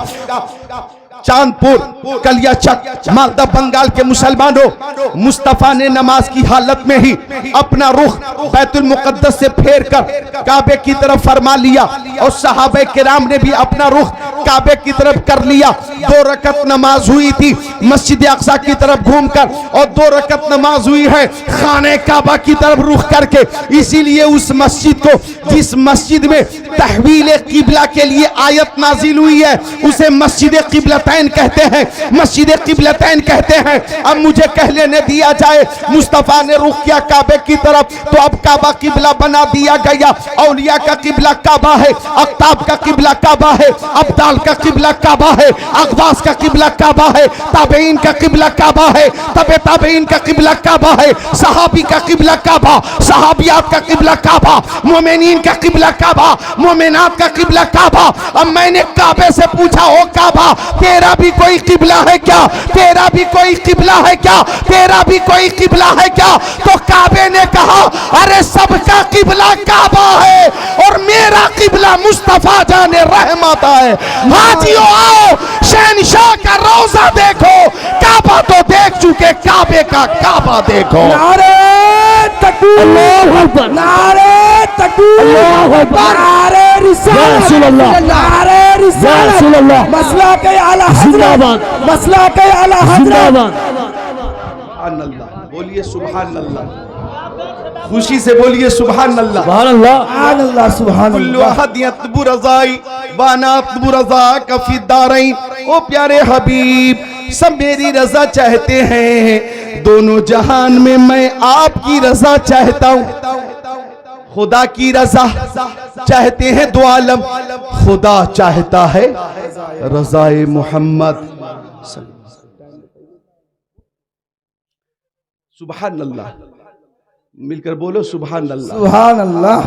चांदपुर, कलियाचक, मालदा बंगाल के मुसलमानों, मुस्तफा ने नमाज की हालत में ही अपना रुख बैतुल मुकद्दस से फेर कर काबे की तरफ फरमा लिया और सहाबे किराम ने भी अपना रुख काबे की तरफ कर लिया। 2 रकत नमाज हुई थी मस्जिद अक्सा की तरफ घूमकर और 2 रकत नमाज हुई है खाने काबा की तरफ रुख करके। इसीलिए उस मस्जिद को, जिस मस्जिद में तहवील किबला के लिए आयत नाजिल हुई है, उसे मस्जिद किबलतैन कहते हैं, मस्जिद किबलतैन कहते हैं। अब मुझे कह लेने दिया जाए, मुस्तफा ने रुख किया काबे की तरफ तो अब काबा किबला बना दिया गया। औलिया का किबला काबा है, अक्ताब का किबला काबा है, अब्दाल का किबला काबा है, अगवास का किबला काबा है, ताबेइन का किबला काबा है, तबे ताबेइन का किबला काबा है, सहाबी का किबला काबा, सहाबियात का किबला काबा, मोमिनीन का किबला काबा, मोमिनात का किबला काबा। अब मैंने काबे से पूछा, ओ काबा, तेरा भी कोई किबला है क्या? तेरा भी कोई किबला है क्या? तेरा भी कोई किबला है क्या? तो काबे ने कहा, अरे सबका किबला काबा है और मेरा किबला मुस्तफा जाने रहमत है। हाजियों आओ, शहनशाह का रोजा देखो, काबा तो देख चुके, काबे का काबा देखो। नारे तकबीर, अल्लाहु अकबर, नारे तकबीर, अल्लाहु अकबर, नारे या रसूल रिसालत, अल्लाह, नारे या रिसालत, रसूल अल्लाह, मसला के आला जिंदाबाद, हजरत, मसला के आला हजरत। जिंदाबाद। सुभान अल्लाह, बोलिए सुभान अल्लाह, खुशी से बोलिए सुभान अल्लाह। सुभान अल्लाह, सुभान अल्लाह, सुभान कुल्लु अल्लाह। अहद यतलबु रज़ाई व अना अतलबु रज़ाक फी दारैन। ओ प्यारे हबीब, सब मेरी रजा चाहते हैं, दोनों जहान में मैं आपकी रजा चाहता हूँ। खुदा की रजा चाहते हैं दो आलम, खुदा चाहता है रज़ाए मोहम्मद। सुभान अल्लाह, मिलकर बोलो सुभान अल्लाह। सुभान अल्लाह।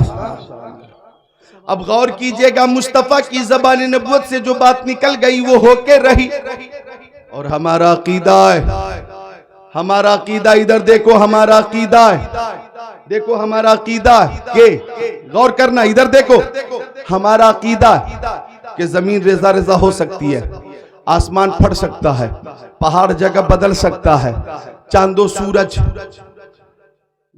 अब गौर कीजिएगा, मुस्तफा की ज़बान नबुव्वत से जो बात निकल गई वो होके रही। और हमारा अकीदा है, हमारा अकीदा, इधर देखो हमारा अकीदा है, देखो हमारा अकीदा के, गौर करना, इधर देखो हमारा अकीदा कि जमीन रेजा रेजा हो सकती है, आसमान फट सकता है, पहाड़ जगह बदल सकता है, चांदो सूरज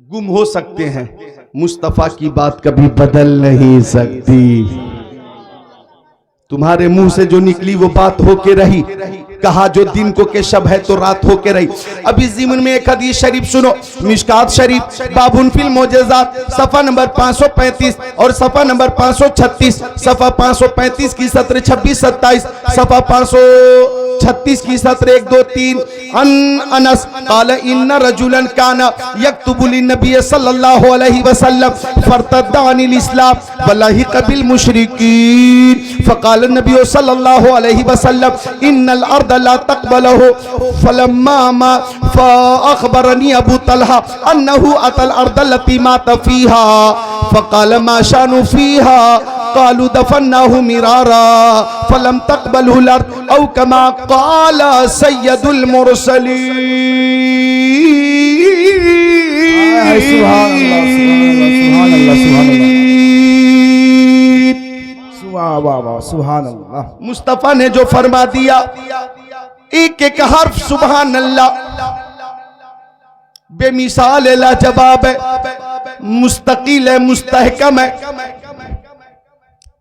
गुम हो सकते हैं, मुस्तफा की बात कभी बदल नहीं सकती। तुम्हारे मुंह से जो निकली वो बात होके रही। कहा जो दिन को के शब है तो रात होके रही। अब इस ज़िमन में एक हदीस शरीफ सुनो, मिशकात शरीफ बाबुन फिल मोजेज़ात सफ़ा नंबर 535 और सफ़ा नंबर 536, सफ़ा 535 की सत्र 26-27, सफ़ा 536 की सत्र 1, 2, 3। अनस क़ाल इन्ना रजुलन काना यक्तुबु लिन्नबी सल्लल्लाहु अलैहि वसल्लम फरतद्दा अनिल इस्लाम वलाहिक़ बिल मुशरिकीन फ़क़ाल नबी सल्लल्लाहु अलैहि वसल्लम इन्नल अर्द ला तक़बलहु फलम्मा मा फ़अख़बरनी अबू तलहा अन्नहु अतल अर्द लती मात फ़ीहा फ़क़ाल मा शानु फ़ीहा क़ालू दफ़न्नाहु मिरारा फलम तक़बलहु अर्द औ कमा क़ाल सय्यदुल मुरसलीन। सुभान अल्लाह। मुस्तफा ने जो फरमा दिया, एक एक हर्फ सुभान अल्लाह बेमिसाल है, लाजवाब है, मुस्तकिल है, मुस्तहकम है।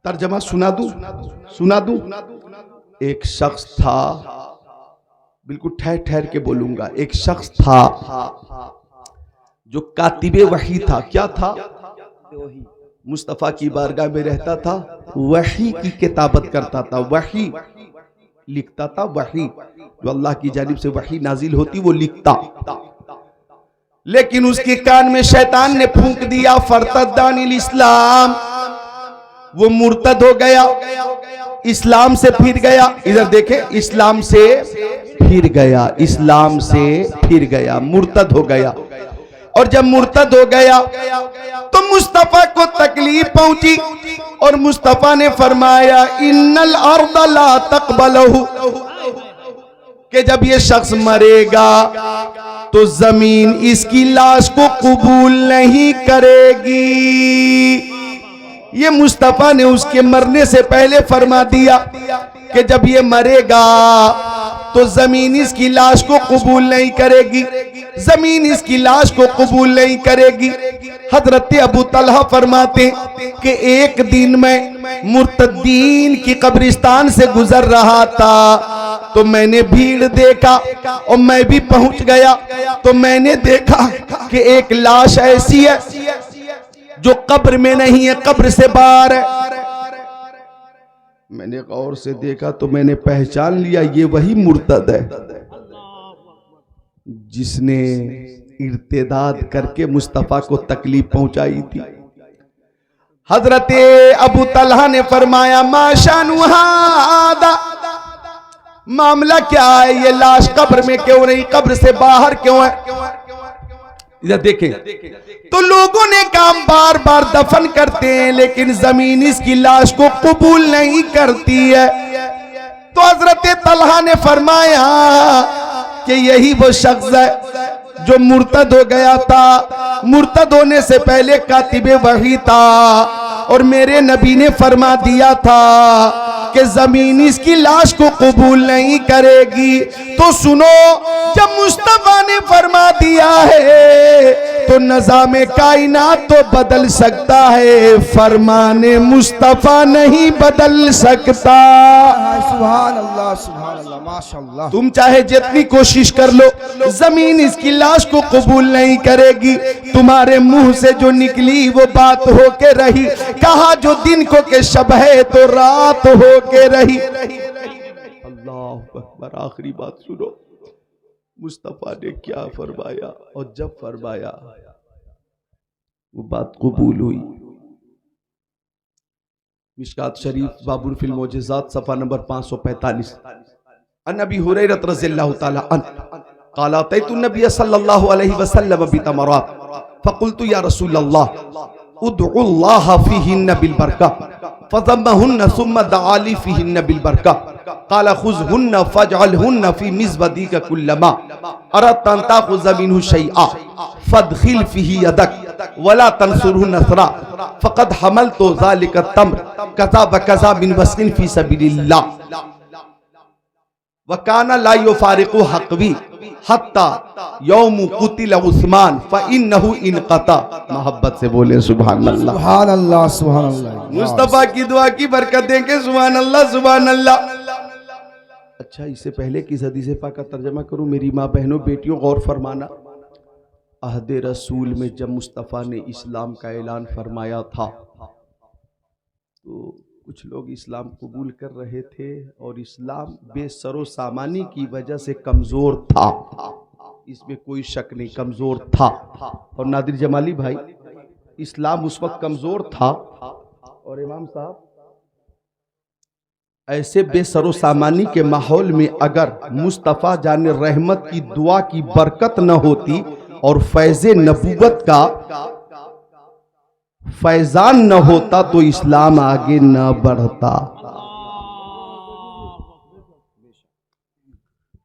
तर्जमा सुना दूं। एक शख्स था, बिल्कुल ठहर ठहर के बोलूंगा, एक शख्स था जो कातिबे वही था। क्या था? मुस्तफा की बारगाह में रहता था, वही की किताबत करता था, वही लिखता था, वही जो अल्लाह की जानिब से वही नाजिल होती वो लिखता। लेकिन उसके कान में शैतान ने फूंक दिया फरतद्दानिल इस्लाम, वो मुर्तद हो गया, इस्लाम से फिर गया। इधर देखे, इस्लाम से फिर गया, इस्लाम से फिर गया, मुर्तद हो गया। और जब मुर्तद हो गया तो मुस्तफा को तकलीफ पहुंची और मुस्तफा ने फरमाया इन्नल अर्द ला तक़बलहु, कि जब ये शख्स मरेगा तो जमीन इसकी लाश को कबूल नहीं करेगी। ये मुस्तफा ने उसके मरने से पहले फरमा दिया कि जब ये मरेगा तो जमीन इसकी लाश को कबूल नहीं करेगी, जमीन इसकी लाश को कबूल नहीं करेगी। हजरत अबू तलहा फरमाते कि एक दिन मैं मुर्तदीन की कब्रिस्तान से गुजर रहा था तो मैंने भीड़ देखा और मैं भी पहुंच गया तो मैंने देखा कि एक लाश ऐसी है जो कब्र में नहीं है, कब्र से बाहर है। मैंने गौर से देखा तो मैंने पहचान लिया ये वही मुर्तद है जिसने इर्तिदाद करके मुस्तफा को तकलीफ पहुंचाई थी। हजरत अबू तलहा ने फरमाया माशानु हादा, मामला क्या है, ये लाश कब्र में क्यों नहीं, कब्र से बाहर क्यों है? इधर देखें तो लोगों ने काम बार बार दफन करते हैं लेकिन जमीन इसकी लाश को कबूल नहीं करती है। तो हजरत तलहा ने फरमाया कि यही वो शख्स है जो मुर्तद हो गया था, मुर्तद होने से पहले कातिबे वही था और मेरे नबी ने फरमा दिया था कि जमीन इसकी लाश को कबूल नहीं करेगी। तो सुनो, जब मुस्तफा ने फरमा दिया है तो निज़ामे कायनात तो बदल सकता है, फरमाने मुस्तफा नहीं बदल सकता। सुभान अल्लाह, सुभान अल्लाह, माशाअल्लाह। तुम चाहे जितनी कोशिश कर लो, जमीन इसकी लाश को कबूल नहीं करेगी। तुम्हारे मुंह से जो निकली वो बात होके रही। कहा जो दिन को के शब है तो रात होके रही। अल्लाह अकबर। आखिरी बात सुनो, मुस्तफा ने क्या फरमाया और जब फरमाया वो बात कबूल हुई। मिशकात शरीफ बाबुल फिल मोजेज़ात सफ़ा नंबर 545। अन अबी हुरैरा रज़ियल्लाहु तआला अन्हु क़ाल अतैतु नबी सल्लल्लाहु अलैहि वसल्लम बितमरात फ़क़ुल्तु या रसूलल्लाह उदउल्लाह फीहिन्न बिल बरका फज़म्महुन्न सुम्मा दआली फीहिन्न बिल बरका क़ाला खुज़हुन्न फजअलहुन्न फी मिज़बदीका कुल्लमा अरदत अन ताख़ुज़ मिन्हु शैअन फदखिल फीही यदक वला तंसुरहु नसरा फ़क़द हमलतु ज़ालिका तम्र कज़ा व कज़ा मिन वस्क़िन फी सबीलिल्लाह वकाना ला युफारिकु हक़वी हत्ता यौम कुतिल उस्मान फ़इन्नहु इनक़ता। मोहब्बत से बोले सुभान अल्लाह। सुभान अल्लाह, सुभान अल्लाह। मुस्तफा की दुआ की बरकत देंगे सुभान अल्लाह, सुभान अल्लाह। अच्छा, इससे पहले किस हदीस पाक का तर्जमा करूं? मेरी माँ बहनों बेटियों गौर फरमाना। अहद रसूल में जब मुस्तफ़ा ने इस्लाम का ऐलान फरमाया था तो कुछ लोग इस्लाम कबूल कर रहे थे और इस्लाम बेसरो सामानी की वजह से कमज़ोर था, इसमें कोई शक नहीं, कमज़ोर था। और नादिर जमाली भाई, इस्लाम उस वक्त कमज़ोर था और इमाम साहब ऐसे बेसरो सामानी के माहौल में अगर मुस्तफ़ा जाने रहमत की दुआ की बरकत न होती और फैज़े नबूवत का फैजान न होता तो इस्लाम आगे न बढ़ता।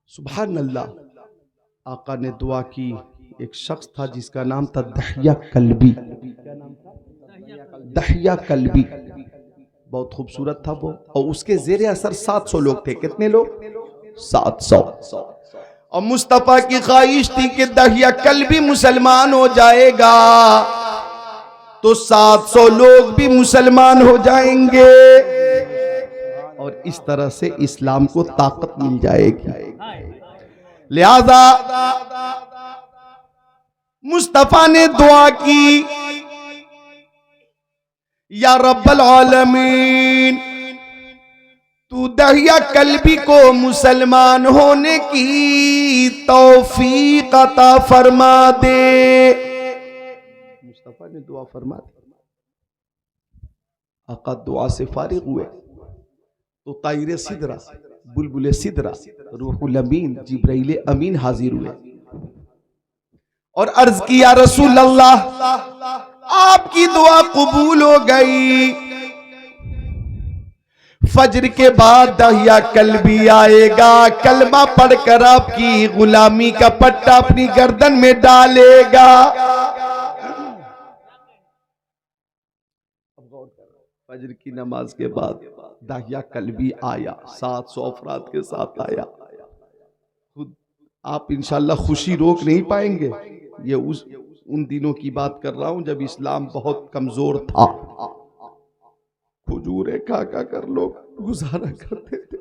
सुभान अल्लाह। आका ने दुआ की। एक शख्स था जिसका नाम था दहिया कल्बी। दहिया कल्बी बहुत खूबसूरत था वो, और उसके जेरे असर 700 लोग थे। कितने लोग? 700। और मुस्तफा की ख्वाहिश थी कि दहिया कल्बी मुसलमान हो जाएगा तो 700 लोग भी मुसलमान हो जाएंगे और इस तरह से इस्लाम को ताकत मिल जाएगी। लिहाजा मुस्तफा ने दुआ की, या रब्बल आलमीन, तू दहिया कल्बी को मुसलमान होने की तौफीक अता फरमा दे। मुस्तफा ने दुआ फरमा दी। आका दुआ से फारिग हुए तो ताइर सिदरा, बुलबुल सिदरा, रूहुल अमीन, जिब्राइल अमीन हाजिर हुए और अर्ज किया, रसूल अल्लाह, आपकी दुआ कबूल हो गई। फजर के बाद दहिया कल्बी आएगा, कलमा पढ़कर आपकी गुलामी का पट्टा अपनी गर्दन में डालेगा। फजर की नमाज के बाद दहिया कल्बी आया, 700 अफराद के साथ आया। खुद आप इंशाल्लाह खुशी रोक नहीं पाएंगे। ये उन दिनों की बात कर रहा हूं जब इस्लाम बहुत कमजोर था। खजूरें खा खा कर लोग गुजारा करते थे।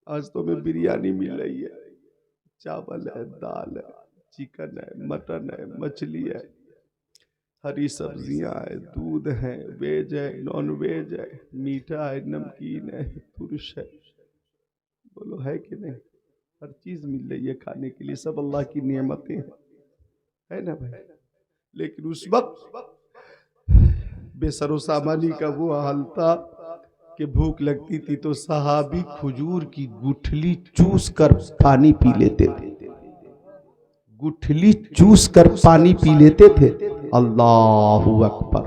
आज तो हमें बिरयानी मिल रही है, चावल है, दाल है, चिकन है, मटन है, मछली है, हरी सब्जियां है, दूध है, वेज है, नॉन वेज है, मीठा है, नमकीन है, पुरुष है। बोलो है कि नहीं? हर चीज मिल रही है खाने के लिए। सब अल्लाह की नेमतें हैं, है ना भाई? लेकिन उस वक्त बेसरो सामानी का वो हाल था कि भूख लगती थी तो सहाबी खजूर की गुठली चूस कर पानी पी लेते थे। गुठली चूस कर पानी पी लेते थे। अल्लाहु अकबर।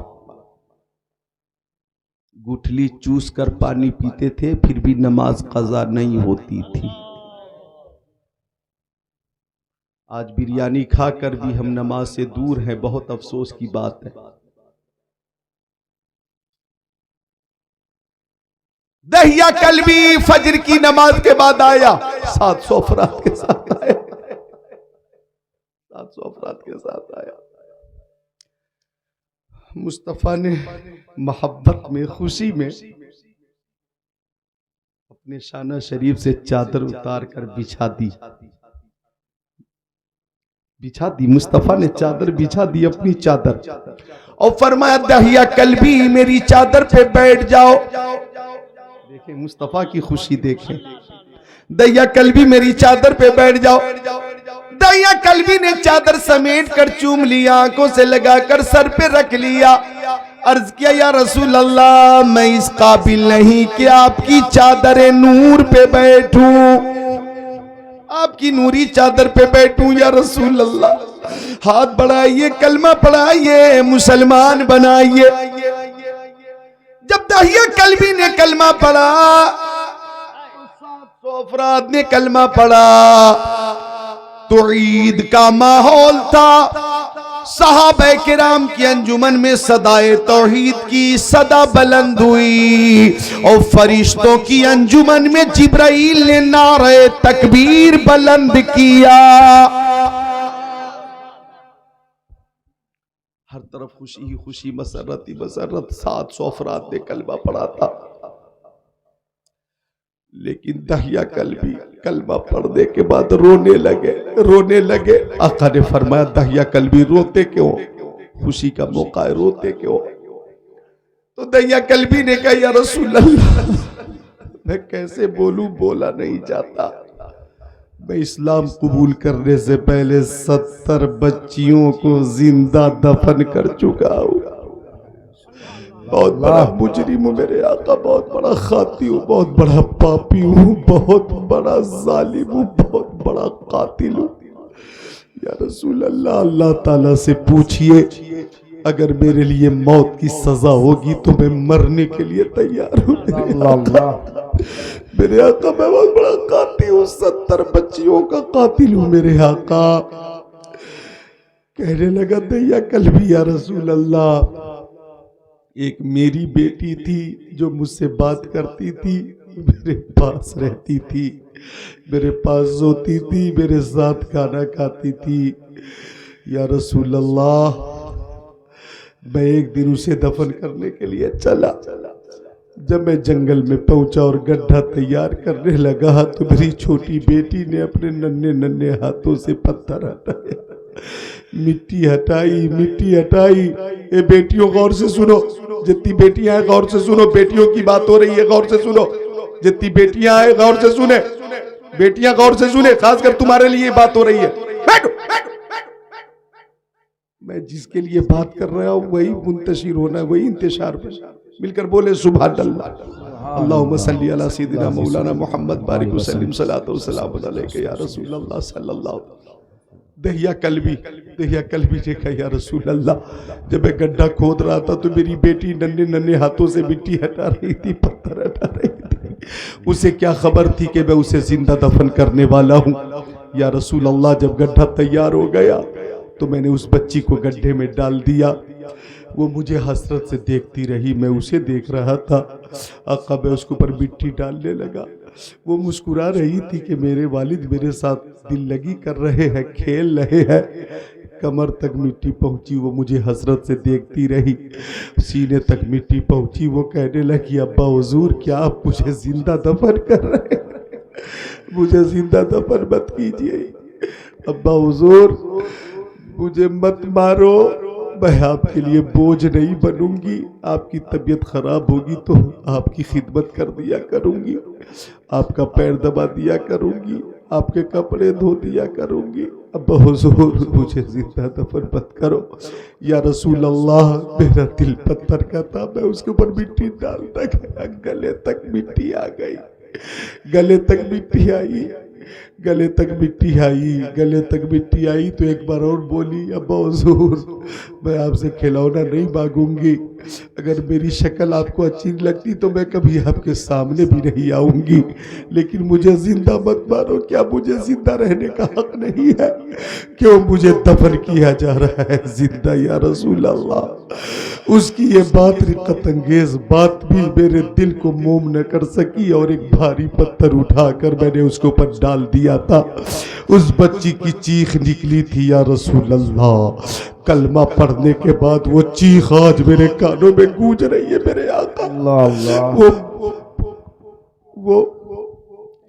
गुठली चूस कर पानी पीते थे, फिर भी नमाज कज़ा नहीं होती थी। आज बिरयानी खाकर भी हम नमाज से दूर हैं, बहुत अफसोस की बात है। दहिया कल्बी फजर की नमाज के बाद आया, 700 अफराद के साथ आया, 700 अफराद के साथ आया। मुस्तफा ने मोहब्बत में, खुशी में अपने शाना शरीफ से चादर उतार कर बिछा दी। मुस्तफा ने चादर बिछा दी, अपनी चादर, और फरमाया दहिया कल्बी मेरी चादर पे बैठ जाओ। देखें मुस्तफा की खुशी, देखें। दहिया कल्बी मेरी चादर पे बैठ जाओ। दहिया कल्बी ने चादर समेट कर चूम लिया, आंखों से लगाकर सर पे रख लिया। अर्ज किया, या रसूल अल्लाह, मैं इस काबिल नहीं कि आपकी चादर नूर पे बैठूं, आपकी नूरी चादर पे बैठूं या रसूल अल्लाह। हाथ बढ़ाइए, कलमा पढ़ाइए, मुसलमान बनाइए। जब दहिया कल्बी ने कलमा पढ़ा, 700 अफराद ने कलमा पढ़ा, तो ईद का माहौल था। सहाबे किराम की अंजुमन में सदाए तौहीद की सदा बुलंद हुई और फरिश्तों की अंजुमन में जिब्राइल ने नारे तकबीर बुलंद किया। हर तरफ खुशी ही खुशी, मसरत ही मसरत। 700 अफराद ने कलमा पढ़ा था, लेकिन दहिया कल्बी कलमा पढ़ने के बाद रोने लगे। आका ने फरमाया, दहिया कल्बी रोते क्यों? खुशी का मौका है, रोते क्यों? तो दहिया कल्बी ने कहा, या रसूल अल्लाह, मैं कैसे बोलूं, बोला नहीं जाता। मैं इस्लाम कबूल करने से पहले 70 बच्चियों को जिंदा दफन कर चुका हूं। बहुत बड़ा मुजरिम हूं मेरे आका, बहुत बड़ा खाती हूं, बहुत बड़ा पापी हूं, बहुत बड़ा जालिम हूं, बहुत बड़ा कातिल हूं। या रसूल अल्लाह, अल्लाह ताला से पूछिए, अगर मेरे लिए मौत की सजा होगी तो मैं मरने के लिए तैयार हूं। मेरे आका, मैं बहुत बड़ा कातिल हूं, 70 बच्चियों का कातिल हूं मेरे आका। कहने लगा दैया कल्बी, या रसूल अल्लाह, एक मेरी बेटी थी जो मुझसे बात करती थी, मेरे पास रहती थी, मेरे पास सोती थी, मेरे साथ खाना खाती थी। या रसूल अल्लाह, मैं एक दिन उसे दफन करने के लिए चला। जब मैं जंगल में पहुंचा और गड्ढा तैयार करने लगा, तो मेरी छोटी बेटी ने अपने नन्हे नन्हे हाथों से पत्थर हटाया, मिट्टी हटाई। ये बेटियों गौर से सुनो, जितनी बेटियां हैं गौर से सुनो, बेटियों की बात हो रही है, गौर से सुनो। जितनी बेटियां हैं गौर से सुने, बेटियां गौर से सुने, खासकर तुम्हारे लिए बात हो रही है। बैठो। मैं जिसके लिए बात कर रहा हूं वही मुंतशिर होना, वही इंतशार पर। मिलकर बोले सुभान अल्लाह। अल्लाहुम्मा सल्ली अला सय्यिदिना मौलाना मोहम्मद बारिक वसल्लिम सलातो वसलाम अलैका या रसूल अल्लाह सल्लल्लाहु। दहिया कल्बी ने कहा, या रसूल अल्लाह, जब मैं गड्ढा खोद रहा था तो मेरी बेटी नन्हे नन्हे हाथों से मिट्टी हटा रही थी, पत्थर हटा रही थी। उसे क्या खबर थी कि मैं उसे जिंदा दफन करने वाला हूँ। या रसूल अल्लाह, जब गड्ढा तैयार हो गया तो मैंने उस बच्ची को गड्ढे में डाल दिया। वो मुझे हसरत से देखती रही, मैं उसे देख रहा था। आका, मैं उसके ऊपर मिट्टी डालने लगा। वो मुस्कुरा रही थी कि मेरे वालिद मेरे साथ दिल लगी कर रहे हैं, खेल रहे हैं। कमर तक मिट्टी पहुंची, वो मुझे हसरत से देखती रही। सीने तक मिट्टी पहुंची, वो कहने लगी, अब्बा हुजूर, क्या आप मुझे जिंदा दफन कर रहे हैं? मुझे जिंदा दफन मत कीजिए अब्बा हुजूर, मुझे मत मारो, मैं आपके लिए बोझ नहीं बनूंगी। आपकी तबीयत खराब होगी तो आपकी खिदमत कर दिया करूंगी, आपका पैर दबा दिया करूंगी, आपके कपड़े धो दिया करूंगी। अब्बा हुजूर, मुझे जिंदा दफन मत करो। या रसूल अल्लाह, मेरा दिल पत्थर का था, मैं उसके ऊपर मिट्टी डालता गया, गले तक मिट्टी आ गई, गले तक मिट्टी आई, गले तक मिट्टी आई। तो एक बार और बोली, अब्बा हुजूर, मैं आपसे खिलौना नहीं मांगूंगी, अगर मेरी शक्ल आपको अच्छी लगती तो मैं कभी आपके सामने भी नहीं आऊंगी, लेकिन मुझे जिंदा मत मारो। क्या मुझे जिंदा रहने का हक नहीं है? क्यों मुझे दफन किया जा रहा है जिंदा? या रसूल अल्लाह, उसकी ये बात, रिक्कत अंगेज बात भी मेरे दिल को मोम न कर सकी और एक भारी पत्थर उठाकर मैंने उसके ऊपर डाल दिया था। उस बच्ची की चीख निकली थी, या रसूल अल्लाह। कलमा पढ़ने के बाद वो चीख आज मेरे कानों में गूंज रही है मेरे आका। वो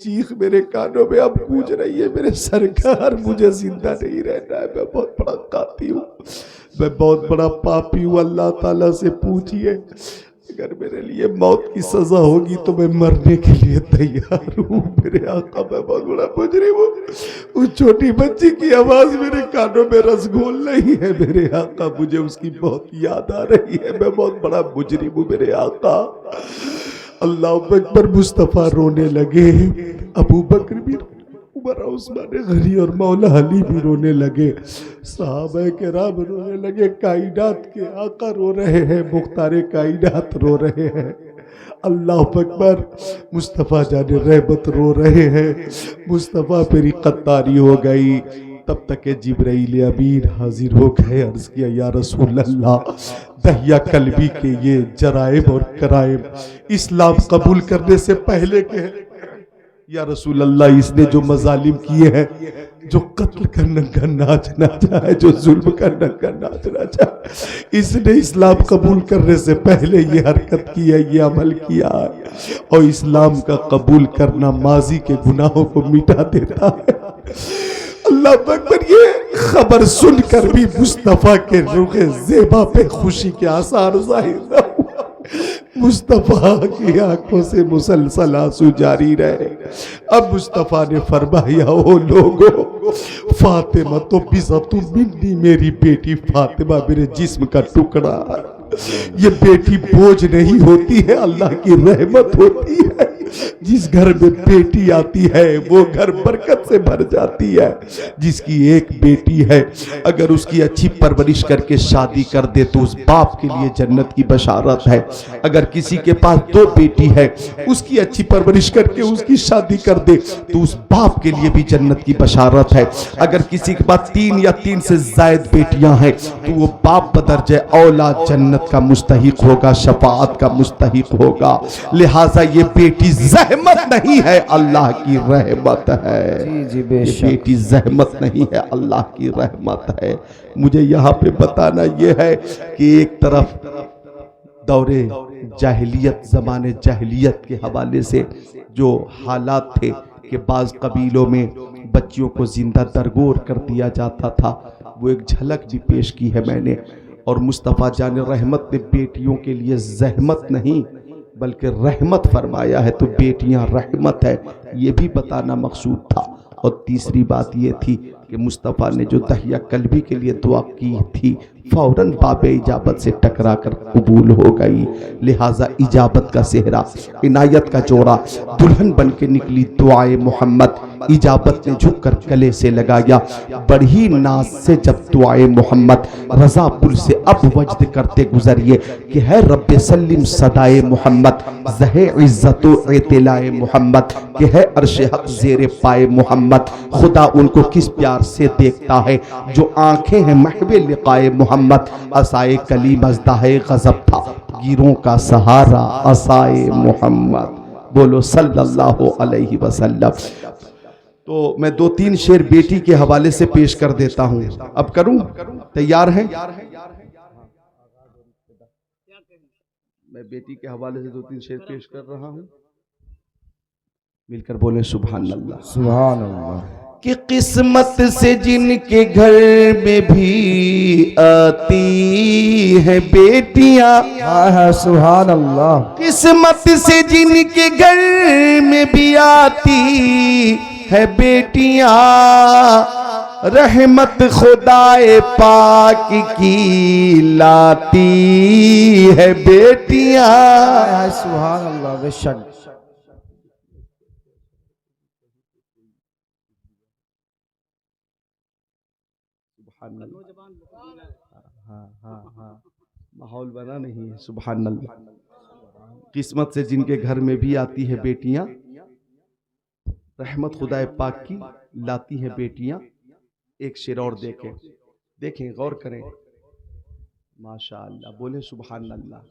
चीख मेरे कानों में अब गूंज रही है मेरे सरकार। मुझे जिंदा नहीं रहना है, मैं बहुत बड़ा काती हूँ, मैं बहुत बड़ा पापी हूँ। अल्लाह ताला से पूछिए, अगर मेरे लिए मौत की सजा होगी तो मैं मरने के लिए तैयार हूँ मेरे आका। मैं बहुत बड़ा मुजरिम हूँ। उस छोटी बच्ची की आवाज मेरे कानों में रसगोल नहीं है मेरे आका, मुझे उसकी बहुत याद आ रही है। मैं बहुत बड़ा मुजरिम हूँ मेरे आका। अल्लाह अकबर। मुस्तफ़ा रोने लगे, अबू बकर भी उमर उस्मान गनी और मौला अली भी रोने लगे, सहाबा किराम रोने लगे, कायनात के आका रो रहे हैं, मुख्तार कायनात रो रहे हैं। अल्लाह अकबर। मुस्तफ़ा जाने रहमत रो रहे हैं। मुस्तफ़ा पे कत्तारी हो गई। तब तक जिब्राइल अमीन हाजिर हो गए। अर्ज किया या रसूल अल्लाह, दहिया कल्बी के ये जराइम और कराइम इस्लाम कबूल करने से पहले के हैं। या रसूल अल्लाह, इसने जो मजालिम किए हैं, जो कत्ल करने का नाचना चाहे, जो जुल्म करने का नाचना चाहे, इसने इस्लाम कबूल करने से पहले ये हरकत की है, ये अमल किया है। और इस्लाम का कबूल करना माजी के गुनाहों को मिटा देता है। अल्लाह अकबर। ये खबर सुनकर भी मुस्तफ़ा के रुखे ज़ेबा पे खुशी के आसार जाहिर न हुआ। मुस्तफ़ा की आंखों से मुसलसल आंसू जारी रहे। अब मुस्तफ़ा ने फरमाया, ओ लोगो, फातिमा तो बिज़तु मिन्नी, मेरी बेटी फातिमा मेरे जिस्म का टुकड़ा। ये बेटी बोझ नहीं होती है, अल्लाह की रहमत होती है। जिस घर में बेटी आती है वो घर बरकत से भर जाती है। जिसकी एक बेटी है, अगर उसकी अच्छी परवरिश करके शादी कर दे तो उस बाप के लिए जन्नत की बशारत है। अगर किसी के पास 2 बेटी है, उसकी अच्छी परवरिश करके उसकी शादी कर दे तो उस बाप के लिए भी जन्नत की बशारत है। अगर किसी के पास 3 या 3 से ज्यादा बेटियां हैं तो वो बाप बदरजे औलाद जन्नत का मुस्तहिक होगा, शफाअत का मुस्तहिक होगा। लिहाजा ये बेटी ज़हमत नहीं है, अल्लाह की रहमत है। जी ये बेटी ज़हमत नहीं है, अल्लाह की रहमत है। मुझे यहाँ पे बताना यह है कि एक तरफ दौरे जाहिलियत, ज़माने जाहिलियत के हवाले से जो हालात थे कि बाज़ कबीलों में बच्चियों को जिंदा दरगोर कर दिया जाता था, वो एक झलक भी पेश की है मैंने। और मुस्तफ़ा जान रहमत ने बेटियों के लिए ज़हमत नहीं बल्कि रहमत फरमाया है, तो बेटियां रहमत है, ये भी बताना मकसूद था। और तीसरी बात ये थी कि मुस्तफ़ा ने जो दहिया कल्बी के लिए दुआ की थी, फौरन बाबे इजाबत से टकरा कर कबूल हो गई। लिहाजा इजाबत का सेहरा, इनायत का जोड़ा दुल्हन बन के निकली दुआए मोहम्मद। इजाबत ने झुक कर गले से लगाया, बड़ी नाज से जब दुआए मोहम्मद रजा पुल से अब वजद करते गुजरिए कि है रब्बे सल्लिम सदाए मोहम्मद, ज़हे इज़्ज़तो एतलाए मोहम्मद, कि है अर्श हक ज़ेरे पाए मोहम्मद। खुदा उनको किस प्यार से देखता है जो आंखें हैं महवे लिकाए मोहम्मद। असाए कली मज़दाहे गज़ब था, गिरों का सहारा असाए मोहम्मद। बोलो सल्लल्लाहु अलैहि वसल्लम। तो मैं 2-3 शेर बेटी के हवाले से पेश कर देता हूं। अब करूं? तैयार हैं? मैं बेटी के हवाले से 2-3 शेर पेश कर रहा हूं। मिलकर बोले सुभान अल्लाह। सुभान अल्लाह। कि किस्मत से जिनके घर में भी आती है बेटियां, सुभान अल्लाह। किस्मत से जिनके घर में भी आती है बेटियां, रहमत खुदाए पाक की लाती है बेटियां। सुभान अल्लाह। बेशक माहौल बना नहीं है। सुभान अल्लाह। किस्मत से जिनके घर में भी आती है बेटियां, रहमत खुदाए पाक की लाती है बेटियां। एक शेर और देखें गौर करें। माशाअल्लाह, बोले सुभान अल्लाह।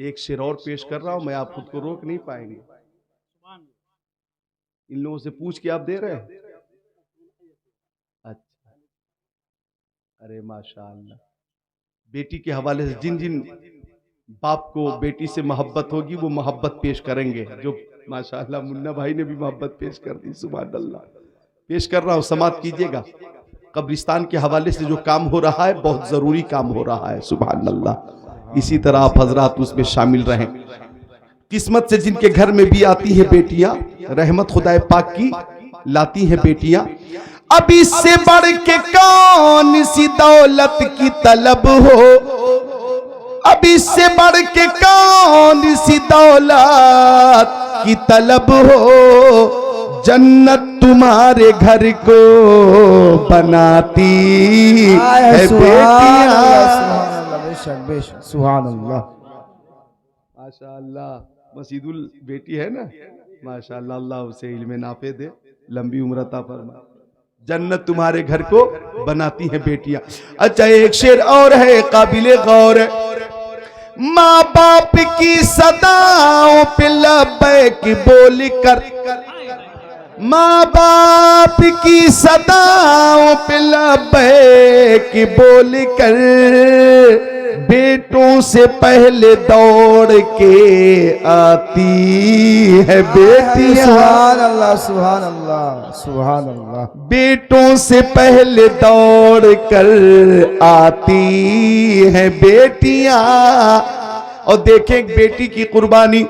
एक शेर और पेश कर रहा हूं मैं, आप खुद को रोक नहीं पाएंगे। इन लोगों से पूछ के आप दे रहे हैं? अच्छा, अरे माशाअल्लाह। बेटी के हवाले से जिन जिन बाप को बेटी से मोहब्बत होगी वो मोहब्बत पेश करेंगे। जो माशाअल्लाह मुन्ना भाई ने भी मोहब्बत पेश कर दी। सुभान अल्लाह। पेश कर रहा हूँ, समात कीजिएगा। कब्रिस्तान के हवाले से जो काम हो रहा है बहुत जरूरी काम हो रहा है। सुभान अल्लाह। इसी तरह आप हजरात उसमें शामिल रहें। किस्मत से जिनके घर में भी आती है बेटियां, रहमत खुदाए पाक की लाती है बेटियां। अब इससे बढ़ के कौन सी दौलत की तलब हो, अब इससे बढ़ के कौन सी दौलत की तलब हो, जन्नत तुम्हारे घर को बनाती है बेटियां। बेशक बेशक सुभान अल्लाह। माशाअल्लाह मस्जिदुल बेटी है ना, माशाअल्लाह, अल्लाह उसे इल्म नाफे दे, लंबी उम्र अता फरमाए। जन्नत तुम्हारे घर को बनाती है बेटियां। अच्छा एक शेर और है काबिले गौर है। माँ बाप की सदाओं पे लब्बैक बोल कर, माँ बाप की सदाओं पे लब्बैक बोल कर बेटों से पहले दौड़ के आती है बेटियां। सुभान अल्लाह सुभान अल्लाह सुभान अल्लाह। बेटों से पहले दौड़ कर आती है बेटियां। और देखें एक बेटी की कुर्बानी,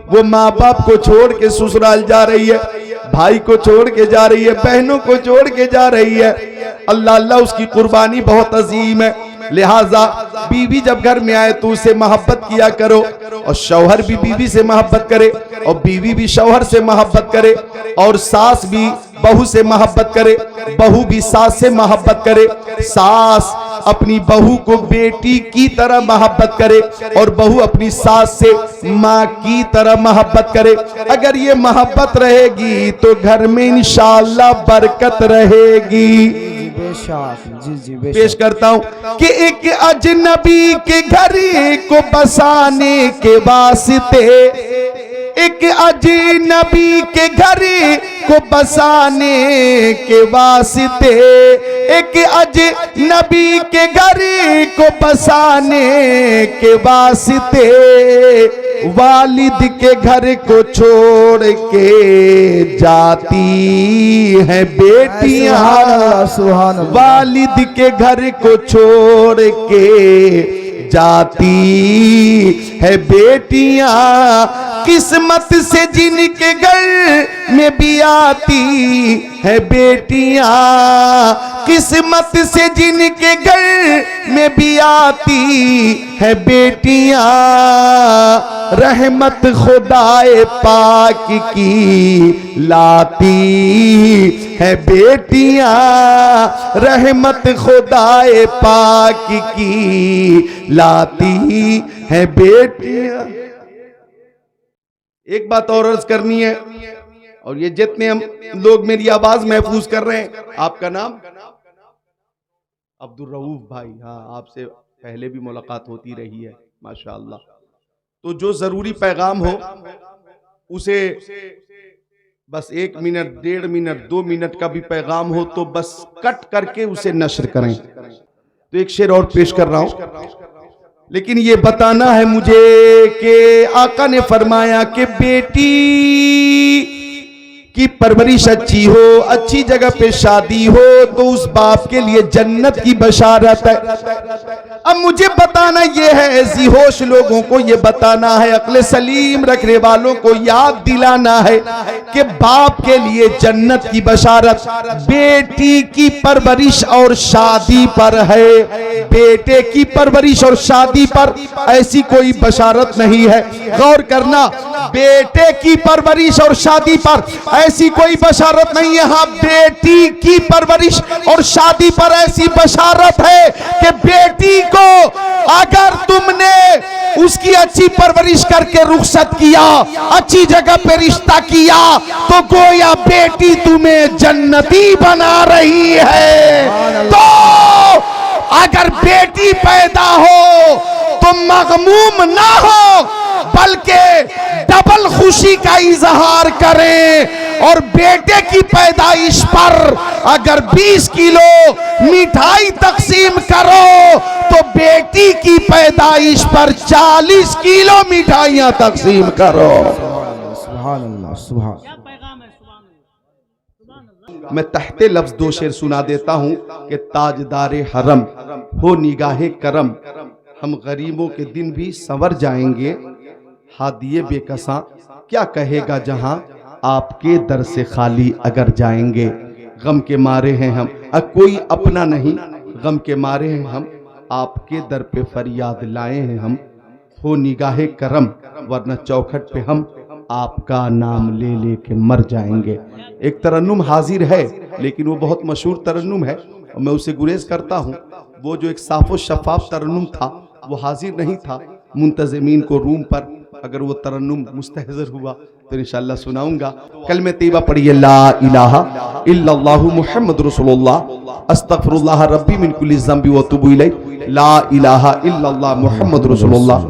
वो माँ बाप को छोड़ के ससुराल जा रही है, भाई को छोड़ के जा रही है, बहनों को छोड़ के जा रही है। अल्लाह अल्लाह उसकी कुर्बानी बहुत अजीम है। लिहाजा बीवी जब घर में आए तो उसे मोहब्बत किया करो, और शौहर भी बीवी से मोहब्बत करे, और बीवी भी शौहर से मोहब्बत करे, और सास भी बहू से मोहब्बत करे, बहू भी सास से मोहब्बत करे। सास अपनी बहू को बेटी की तरह मोहब्बत करे, और बहू अपनी सास से माँ की तरह मोहब्बत करे। अगर ये मोहब्बत रहेगी तो घर में इंशाअल्लाह बरकत रहेगी। बेशक जी जी पेश बेशक। करता हूँ कि एक अजनबी के घर को बसाने के वास्ते, एक अजनबी के घर को बसाने के वास्ते, एक अजनबी के घर को बसाने के वास्ते वालिद के घर को छोड़ के जाती है बेटियां। सुभान अल्लाह। वालिद के घर को छोड़ के जाती है बेटियां। किस्मत से जिनके घर में भी आती है बेटियां, किस्मत से जिनके घर में भी आती है बेटियां, रहमत खुदाए पाक की लाती है बेटियां, रहमत खुदाए पाक की लाती है बेटियां। एक बात और अर्ज करनी है, और ये जितने हम लोग मेरी आवाज महफूज कर रहे हैं, आपका नाम अब्दुल रऊफ भाई, हाँ आपसे पहले भी मुलाकात होती रही है माशाअल्लाह। तो जो जरूरी पैगाम हो उसे बस 1 मिनट 1.5 मिनट 2 मिनट का भी पैगाम हो तो बस कट करके उसे नश्र करें। तो एक शेर और पेश कर रहा हूं, लेकिन ये बताना है मुझे कि आका ने फरमाया कि बेटी की परवरिश अच्छी हो, अच्छी जगह पे शादी हो तो उस बाप के लिए जन्नत की बशारत है। अब मुझे बताना यह है, ऐसी होश लोगों को ये बताना है, अक्ल सलीम रखने वालों को याद दिलाना है कि बाप के लिए जन्नत की बशारत बेटी की परवरिश और शादी पर है। बेटे की परवरिश और शादी पर ऐसी कोई बशारत नहीं है। गौर करना, बेटे की परवरिश और शादी पर ऐसी कोई बशारत नहीं है। हाँ, बेटी की परवरिश और शादी पर ऐसी बशारत है कि बेटी को अगर तुमने उसकी अच्छी परवरिश करके रुखसत किया, अच्छी जगह पे रिश्ता किया, तो गोया बेटी तुम्हें जन्नती बना रही है। तो अगर बेटी पैदा हो तो मगमूम ना हो, बल्कि डबल खुशी का इजहार करें। और बेटे की पैदाइश पर अगर 20 किलो मिठाई तकसीम करो तो बेटी की पैदाइश पर 40 किलो मिठाइयां तकसीम करो। सुभान अल्लाह सुभान। मैं तहते लफ्ज 2 शेर सुना देता हूं कि ताजदारे हरम हो निगाहे करम, हम गरीबों के दिन भी संवर जाएंगे। हादिये बेकसा क्या कहेगा जहां आपके दर से खाली अगर जाएंगे। गम के मारे हैं हम, कोई अपना नहीं, गम के मारे हैं हम, आपके दर पे फरियाद लाए हैं हम। हो निगाहे करम वरना चौखट पे हम आपका नाम ले ले के मर जाएंगे। एक तरन्नुम हाजिर है, लेकिन वो बहुत मशहूर तरन्नुम है और मैं उसे गुरेज करता हूँ। वो जो एक साफो शफाफ तरन्नुम था वो हाजिर नहीं था। मुंतज़िमीन को रूम पर अगर वो तरन्नुम मुस्तहज़र हुआ तो इंशाअल्लाह सुनाऊंगा। कलमे तैयबा पढ़िए, ला इलाहा इल्लल्लाहु मुहम्मद रसूलुल्लाह अस्तगफिरुल्लाह रब्बी मिन कुल्ली ज़ंबि व अतूबु इलैह। ला इलाहा इल्लल्लाह मुहम्मद रसूलुल्लाह